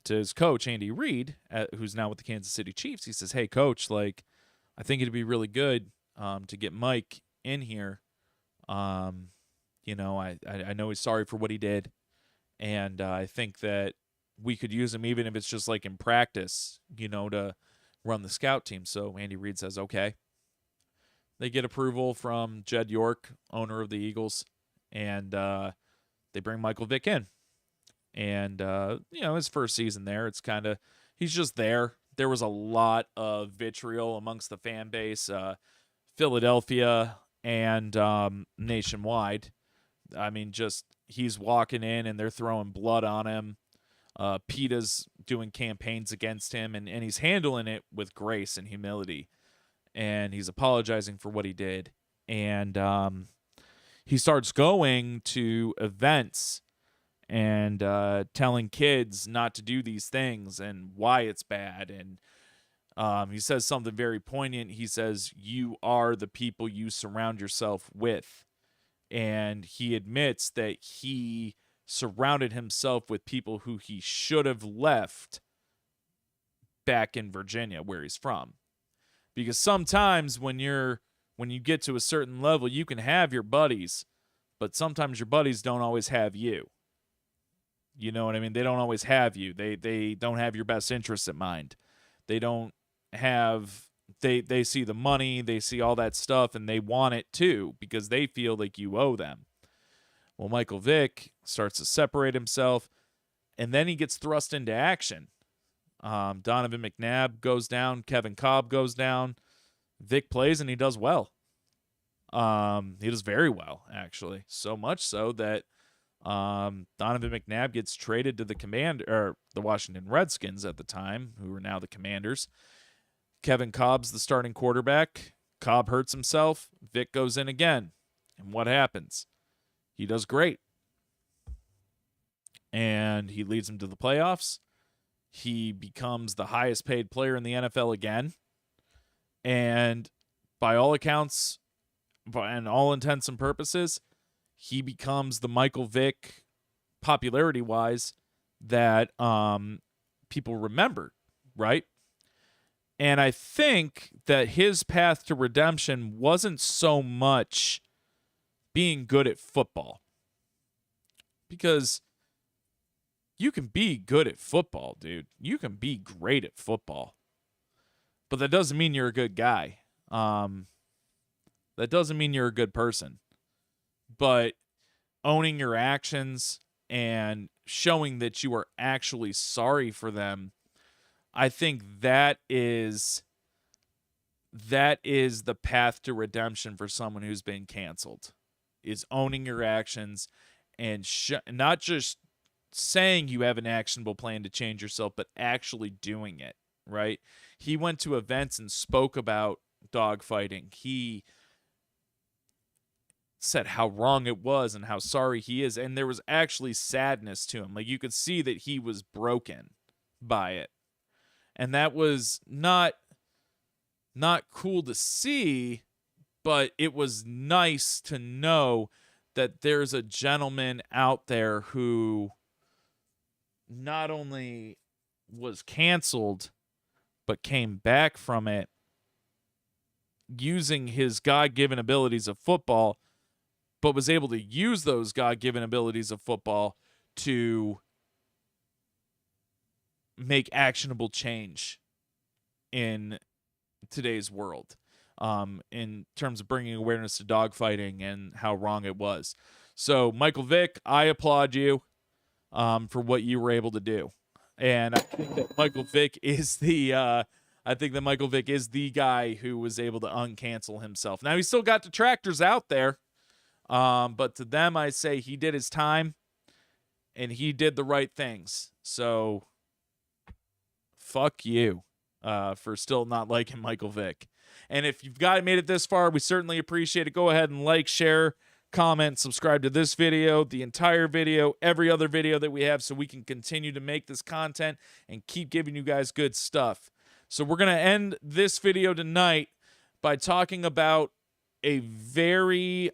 to his coach, Andy Reid, who's now with the Kansas City Chiefs. He says, "Hey, coach, like, I think it'd be really good to get Mike in here. I know he's sorry for what he did, and I think that we could use him, even if it's just like in practice, to run the scout team." So Andy Reid says, okay. They get approval from Jed York, owner of the Eagles, and they bring Michael Vick in. And, his first season there, it's kind of, he's just there. There was a lot of vitriol amongst the fan base, Philadelphia and nationwide. I mean, just he's walking in and they're throwing blood on him. PETA's doing campaigns against him, and he's handling it with grace and humility. And he's apologizing for what he did. And he starts going to events and telling kids not to do these things and why it's bad. And he says something very poignant. He says, "You are the people you surround yourself with." And he admits that he surrounded himself with people who he should have left back in Virginia, where he's from. Because sometimes when you get to a certain level, you can have your buddies, but sometimes your buddies don't always have you. You know what I mean? They don't always have you. They don't have your best interests at mind. They don't have, they see the money, they see all that stuff, and they want it too, because they feel like you owe them. Well, Michael Vick starts to separate himself, and then he gets thrust into action. Donovan McNabb goes down. Kevin Cobb goes down. Vick plays, and he does well. He does very well, actually. So much so that Donovan McNabb gets traded to the Washington Redskins at the time, who are now the Commanders. Kevin Cobb's the starting quarterback. Cobb hurts himself. Vick goes in again. And what happens? He does great. And he leads them to the playoffs. He becomes the highest paid player in the NFL again. And by all accounts, and all intents and purposes, he becomes the Michael Vick, popularity-wise, that people remember, right? And I think that his path to redemption wasn't so much being good at football. Because you can be good at football, dude. You can be great at football. But that doesn't mean you're a good guy. That doesn't mean you're a good person. But owning your actions and showing that you are actually sorry for them, I think that is that is the path to redemption for someone who's been canceled, is owning your actions and not just saying you have an actionable plan to change yourself, but actually doing it, right? He went to events and spoke about dogfighting. He said how wrong it was and how sorry he is. And there was actually sadness to him. Like, you could see that he was broken by it. And that was not cool to see, but it was nice to know that there's a gentleman out there who not only was canceled, but came back from it using his God-given abilities of football, but was able to use those God-given abilities of football to make actionable change in today's world, in terms of bringing awareness to dogfighting and how wrong it was. So, Michael Vick, I applaud you for what you were able to do. And I think that Michael Vick is the guy who was able to uncancel himself. Now, he's still got detractors out there, but to them, I say he did his time and he did the right things. So, fuck you for still not liking Michael Vick. And if you've made it this far, we certainly appreciate it. Go ahead and like, share, comment, subscribe to this video, the entire video, every other video that we have, so we can continue to make this content and keep giving you guys good stuff. So we're going to end this video tonight by talking about a very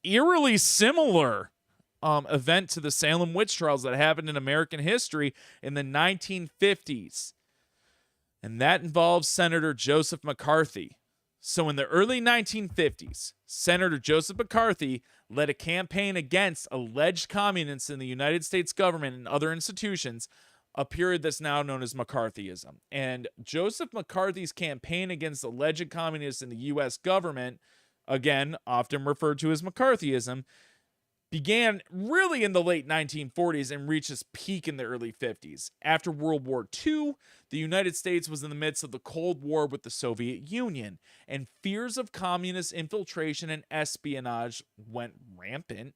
eerily similar event to the Salem witch trials that happened in American history in the 1950s. And that involves Senator Joseph McCarthy. So in the early 1950s, Senator Joseph McCarthy led a campaign against alleged communists in the United States government and other institutions, a period that's now known as McCarthyism. And Joseph McCarthy's campaign against alleged communists in the U.S. government, again, often referred to as McCarthyism, began really in the late 1940s and reached its peak in the early 50s. After World War II, the United States was in the midst of the Cold War with the Soviet Union, and fears of communist infiltration and espionage went rampant,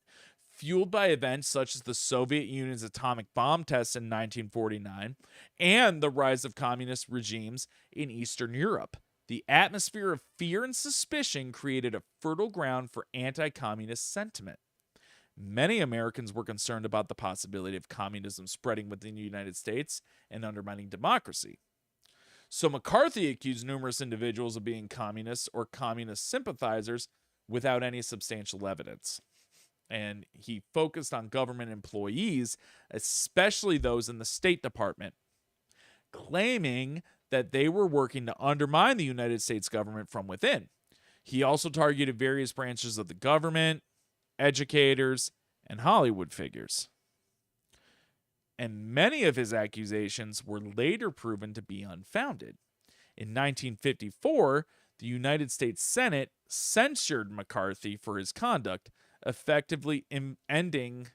fueled by events such as the Soviet Union's atomic bomb tests in 1949 and the rise of communist regimes in Eastern Europe. The atmosphere of fear and suspicion created a fertile ground for anti-communist sentiment. Many Americans were concerned about the possibility of communism spreading within the United States and undermining democracy. So McCarthy accused numerous individuals of being communists or communist sympathizers without any substantial evidence. And he focused on government employees, especially those in the State Department, claiming that they were working to undermine the United States government from within. He also targeted various branches of the government, educators, and Hollywood figures. And many of his accusations were later proven to be unfounded. In 1954, the United States Senate censured McCarthy for his conduct, effectively ending...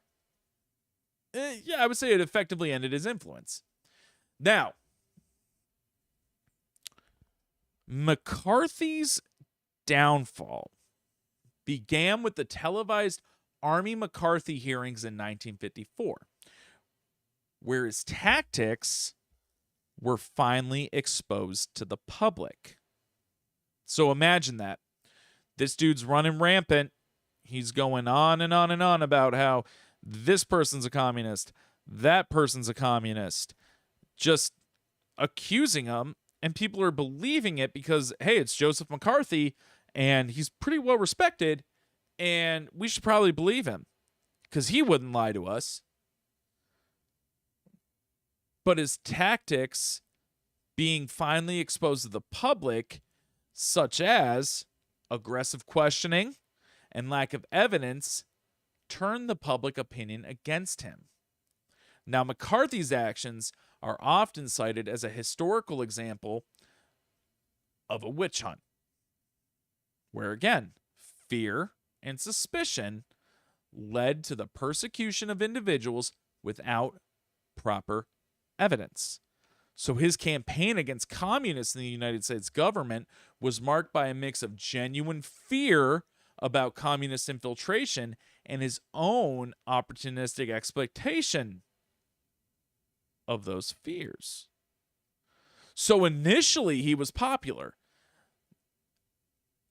I would say it effectively ended his influence. Now, McCarthy's downfall began with the televised Army McCarthy hearings in 1954, where his tactics were finally exposed to the public. So imagine that. This dude's running rampant. He's going on and on and on about how this person's a communist, that person's a communist, just accusing them, and people are believing it because, hey, it's Joseph McCarthy, and he's pretty well respected, and we should probably believe him because he wouldn't lie to us. But his tactics being finally exposed to the public, such as aggressive questioning and lack of evidence, turned the public opinion against him. Now, McCarthy's actions are often cited as a historical example of a witch hunt, where again, fear and suspicion led to the persecution of individuals without proper evidence. So his campaign against communists in the United States government was marked by a mix of genuine fear about communist infiltration and his own opportunistic exploitation of those fears. So initially he was popular.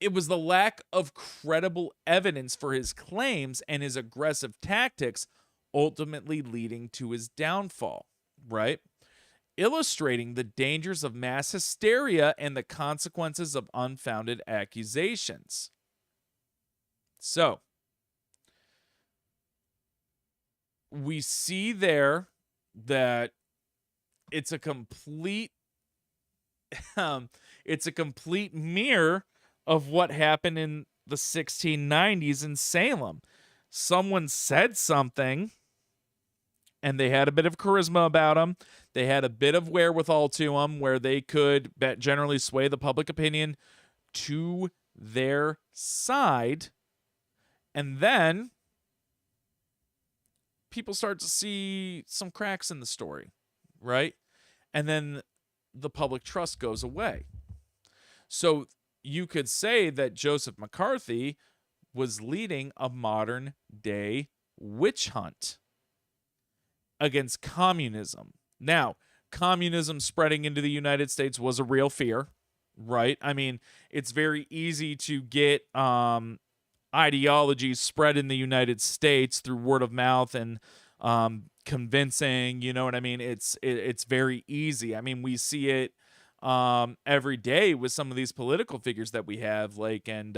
It was the lack of credible evidence for his claims and his aggressive tactics ultimately leading to his downfall, right? Illustrating the dangers of mass hysteria and the consequences of unfounded accusations. So, we see there that it's a complete mirror of what happened in the 1690s in Salem. Someone said something and they had a bit of charisma about them. They had a bit of wherewithal to them where they could generally sway the public opinion to their side. And then people start to see some cracks in the story, right? And then the public trust goes away. So you could say that Joseph McCarthy was leading a modern day witch hunt against communism. Now, communism spreading into the United States was a real fear, right? I mean, it's very easy to get ideologies spread in the United States through word of mouth and convincing, you know what I mean? It's very easy. I mean, we see it every day with some of these political figures that we have, like, and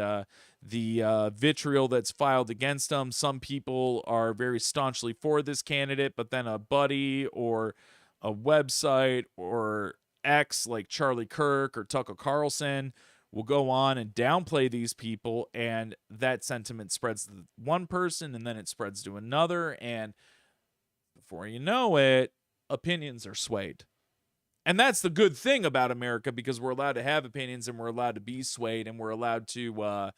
the vitriol that's filed against them. Some people are very staunchly for this candidate, but then a buddy or a website or X like Charlie Kirk or Tucker Carlson will go on and downplay these people, and that sentiment spreads to one person and then it spreads to another, and before you know it, opinions are swayed. And that's the good thing about America, because we're allowed to have opinions and we're allowed to be swayed and we're allowed to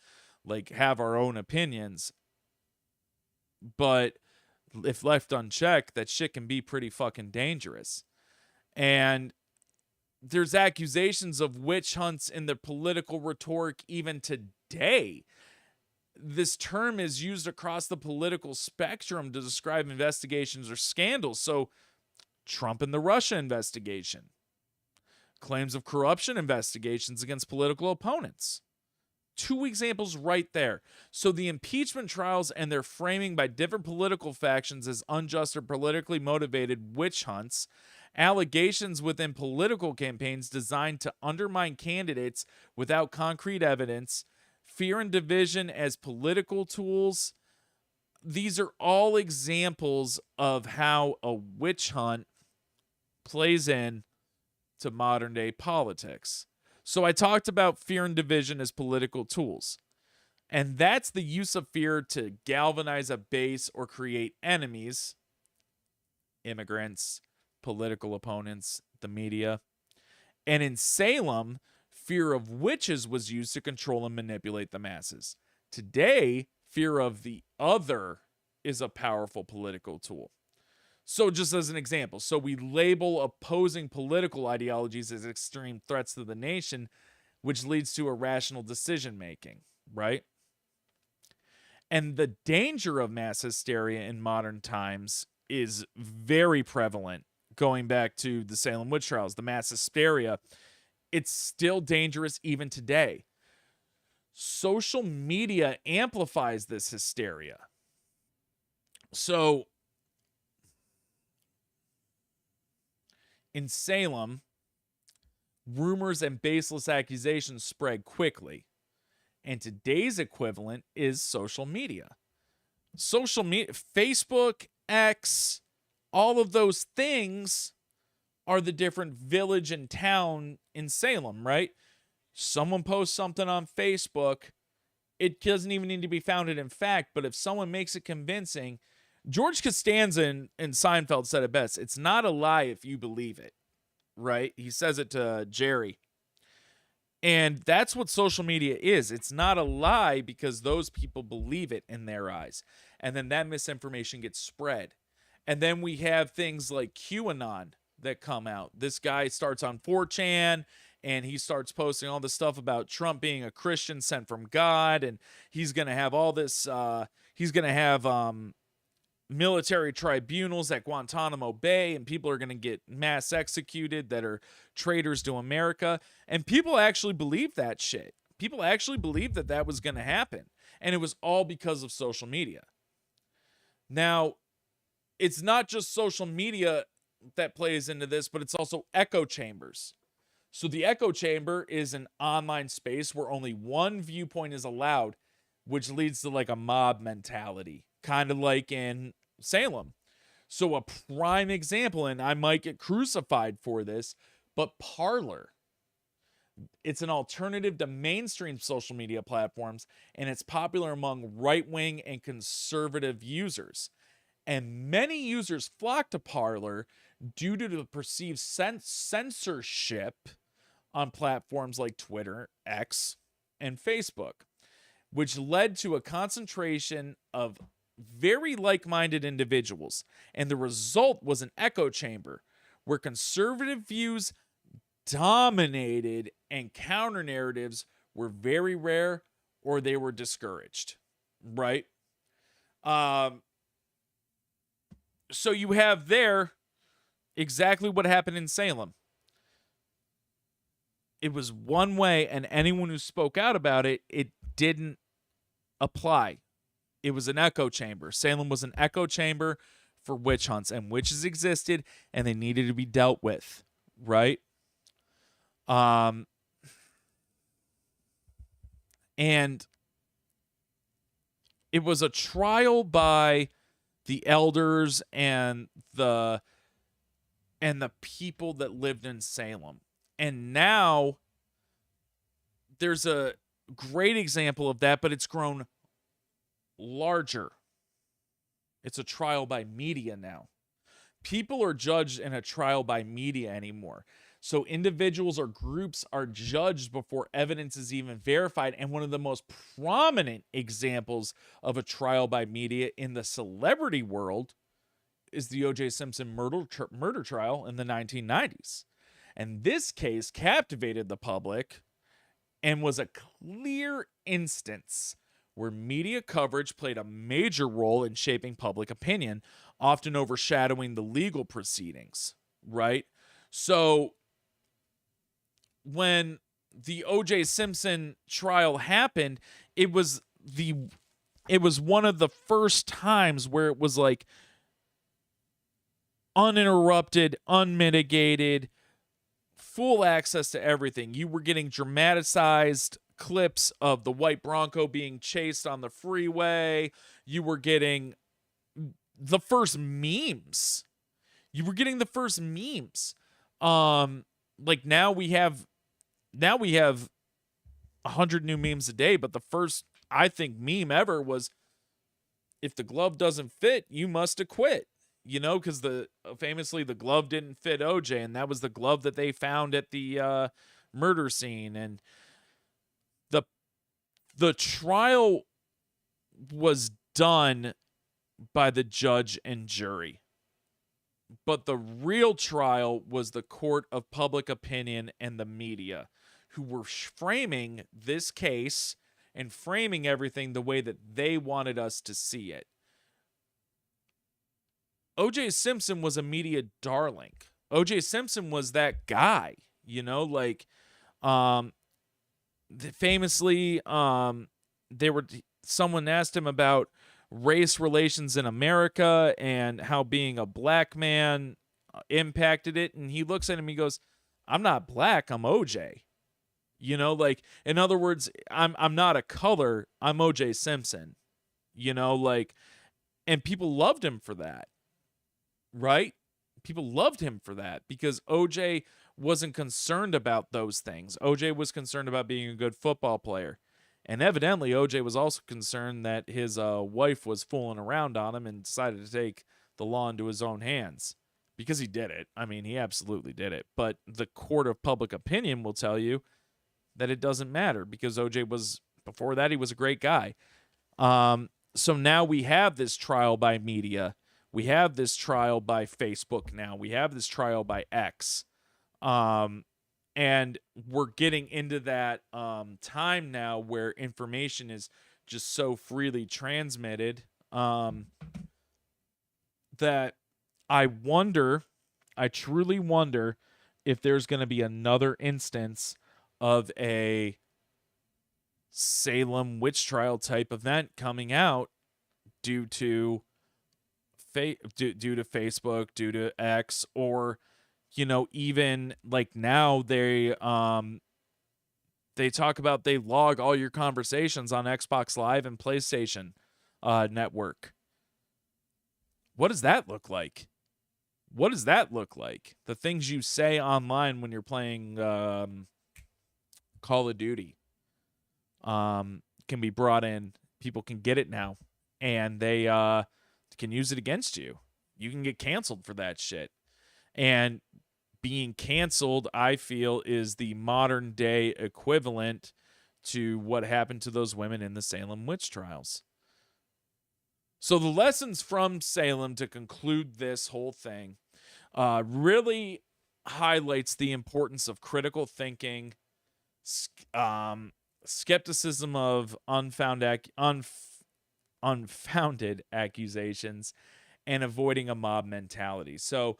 have our own opinions. But if left unchecked, that shit can be pretty fucking dangerous. And there's accusations of witch hunts in the political rhetoric even today. This term is used across the political spectrum to describe investigations or scandals. So Trump and the Russia investigation, claims of corruption investigations against political opponents. Two examples right there. So the impeachment trials and their framing by different political factions as unjust or politically motivated witch hunts, allegations within political campaigns designed to undermine candidates without concrete evidence, fear and division as political tools. These are all examples of how a witch hunt plays in to modern day politics. So I talked about fear and division as political tools. And that's the use of fear to galvanize a base or create enemies, immigrants, political opponents, the media. And in Salem, fear of witches was used to control and manipulate the masses. Today, fear of the other is a powerful political tool. So just as an example, so we label opposing political ideologies as extreme threats to the nation, which leads to irrational decision making, right? And the danger of mass hysteria in modern times is very prevalent. Going back to the Salem witch trials, the mass hysteria, it's still dangerous even today. Social media amplifies this hysteria. So in Salem, rumors and baseless accusations spread quickly. And today's equivalent is social media. Social media, Facebook, X, all of those things are the different village and town in Salem, right? Someone posts something on Facebook, it doesn't even need to be founded in fact, but if someone makes it convincing, George Costanza in Seinfeld said it best, it's not a lie if you believe it, right? He says it to Jerry. And that's what social media is. It's not a lie because those people believe it in their eyes. And then that misinformation gets spread. And then we have things like QAnon, that come out. This guy starts on 4chan and he starts posting all this stuff about Trump being a Christian sent from God, and he's going to have all this he's going to have military tribunals at Guantanamo Bay, and people are going to get mass executed that are traitors to America. And people actually believe that shit. People actually believe that that was going to happen. And it was all because of social media. Now, it's not just social media that plays into this, but it's also echo chambers. So the echo chamber is an online space where only one viewpoint is allowed, which leads to like a mob mentality, kind of like in Salem. So a prime example, and I might get crucified for this, but Parler. It's an alternative to mainstream social media platforms, and it's popular among right-wing and conservative users. And many users flock to Parler due to the perceived censorship on platforms like Twitter, X, and Facebook, which led to a concentration of very like-minded individuals. And the result was an echo chamber where conservative views dominated and counter narratives were very rare or they were discouraged, right? So you have there exactly what happened in Salem. It was one way, and anyone who spoke out about it, it didn't apply. It was an echo chamber. Salem was an echo chamber for witch hunts, and witches existed, and they needed to be dealt with, right? And it was a trial by the elders and the people that lived in Salem. And now there's a great example of that, but it's grown larger. It's a trial by media now. People are judged in a trial by media anymore. So individuals or groups are judged before evidence is even verified. And one of the most prominent examples of a trial by media in the celebrity world is the O.J. Simpson murder trial in the 1990s. And this case captivated the public and was a clear instance where media coverage played a major role in shaping public opinion, often overshadowing the legal proceedings, right? So when the O.J. Simpson trial happened, it was one of the first times where it was like uninterrupted, unmitigated, full access to everything. You were getting dramatized clips of the white Bronco being chased on the freeway. You were getting the first memes. Like now we have 100 new memes a day, but the first, I think, meme ever was, if the glove doesn't fit, you must acquit. You know, because famously the glove didn't fit OJ, and that was the glove that they found at the murder scene. And the trial was done by the judge and jury. But the real trial was the court of public opinion and the media, who were framing this case and framing everything the way that they wanted us to see it. O.J. Simpson was a media darling. O.J. Simpson was that guy, you know, like, famously, someone asked him about race relations in America and how being a black man impacted it. And he looks at him, he goes, "I'm not black, I'm OJ." You know, like, in other words, I'm not a color, I'm O.J. Simpson. You know, like, and people loved him for that. Right? People loved him for that because OJ wasn't concerned about those things. OJ was concerned about being a good football player. And evidently, OJ was also concerned that his wife was fooling around on him and decided to take the law into his own hands. Because he did it. I mean, he absolutely did it. But the court of public opinion will tell you that it doesn't matter because OJ was, before that, he was a great guy. So now we have this trial by media. We have this trial by Facebook now. We have this trial by X. And we're getting into that time now where information is just so freely transmitted that I truly wonder if there's going to be another instance of a Salem witch trial type event coming out due to due to Facebook, due to X, or even like now they talk about they log all your conversations on Xbox Live and PlayStation Network. What does that look like? What does that look like? The things you say online when you're playing Call of Duty can be brought in. People can get it now, and they can use it against you. You can get canceled for that shit. And being canceled, I feel, is the modern day equivalent to what happened to those women in the Salem witch trials. So the lessons from Salem, to conclude this whole thing, really highlights the importance of critical thinking, skepticism of unfounded accusations, and avoiding a mob mentality. So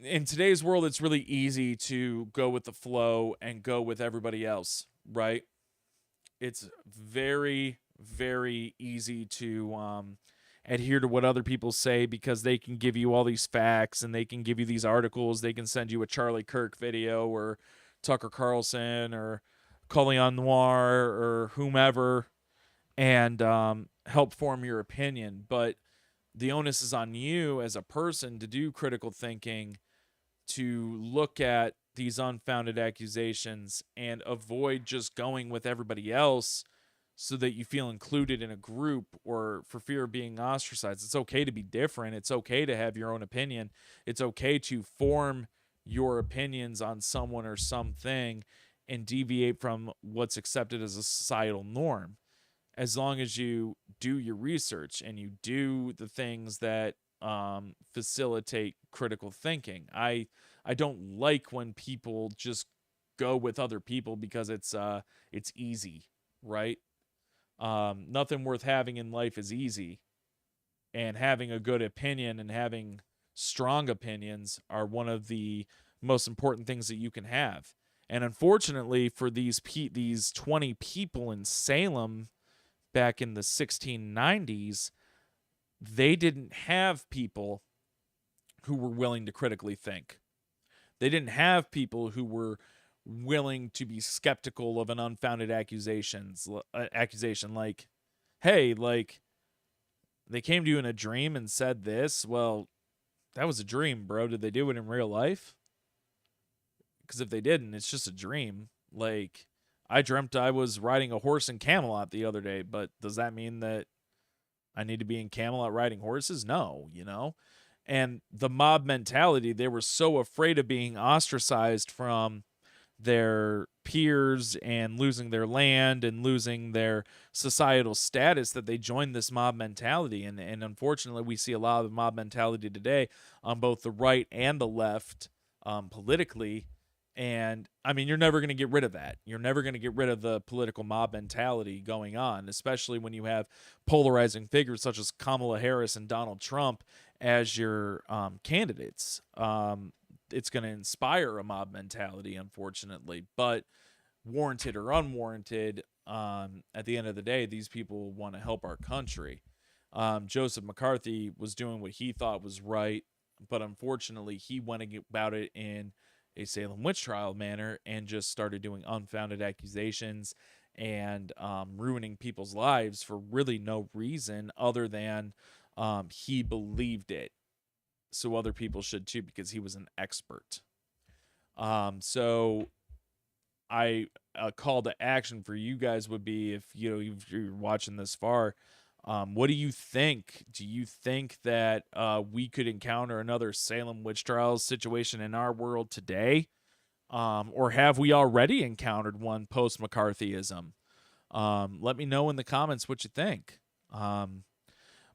in today's world, it's really easy to go with the flow and go with everybody else, right? It's very, very easy to adhere to what other people say because they can give you all these facts and they can give you these articles. They can send you a Charlie Kirk video or Tucker Carlson or Colion Noir or whomever and help form your opinion. But the onus is on you as a person to do critical thinking, to look at these unfounded accusations and avoid just going with everybody else so that you feel included in a group or for fear of being ostracized. It's okay to be different. It's okay to have your own opinion. It's okay to form your opinions on someone or something and deviate from what's accepted as a societal norm, as long as you do your research and you do the things that facilitate critical thinking. I don't like when people just go with other people because it's easy, right? Nothing worth having in life is easy, and having a good opinion and having strong opinions are one of the most important things that you can have. And unfortunately for these 20 people in Salem back in the 1690s, they didn't have people who were willing to critically think. They didn't have people who were willing to be skeptical of an unfounded accusation like, hey, like, they came to you in a dream and said this. Well, that was a dream, bro. Did they do it in real life? Because if they didn't, it's just a dream. Like, I dreamt I was riding a horse in Camelot the other day, but does that mean that I need to be in Camelot riding horses? No, And the mob mentality, they were so afraid of being ostracized from their peers and losing their land and losing their societal status that they joined this mob mentality. And unfortunately, we see a lot of mob mentality today on both the right and the left politically. And I mean, you're never going to get rid of that. You're never going to get rid of the political mob mentality going on, especially when you have polarizing figures such as Kamala Harris and Donald Trump as your candidates. It's going to inspire a mob mentality, unfortunately, but warranted or unwarranted, at the end of the day, these people want to help our country. Joseph McCarthy was doing what he thought was right, but unfortunately, he went about it in a Salem witch trial manner and just started doing unfounded accusations and ruining people's lives for really no reason other than he believed it. So other people should too, because he was an expert. So a call to action for you guys would be, if you're watching this far, what do you think? Do you think that we could encounter another Salem witch trials situation in our world today? Or have we already encountered one post-McCarthyism? Let me know in the comments what you think.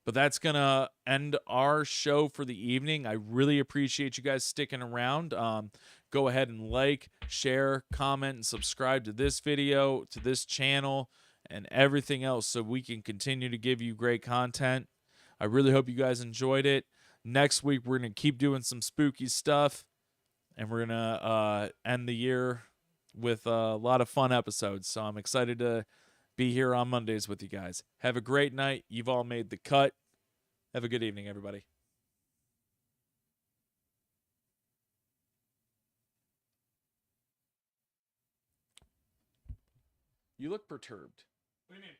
But that's going to end our show for the evening. I really appreciate you guys sticking around. Go ahead and like, share, comment, and subscribe to this video, to this channel, and everything else so we can continue to give you great content. I really hope you guys enjoyed it. Next week, we're going to keep doing some spooky stuff, and we're going to end the year with a lot of fun episodes. So I'm excited to be here on Mondays with you guys. Have a great night. You've all made the cut. Have a good evening, everybody. You look perturbed. What do you mean?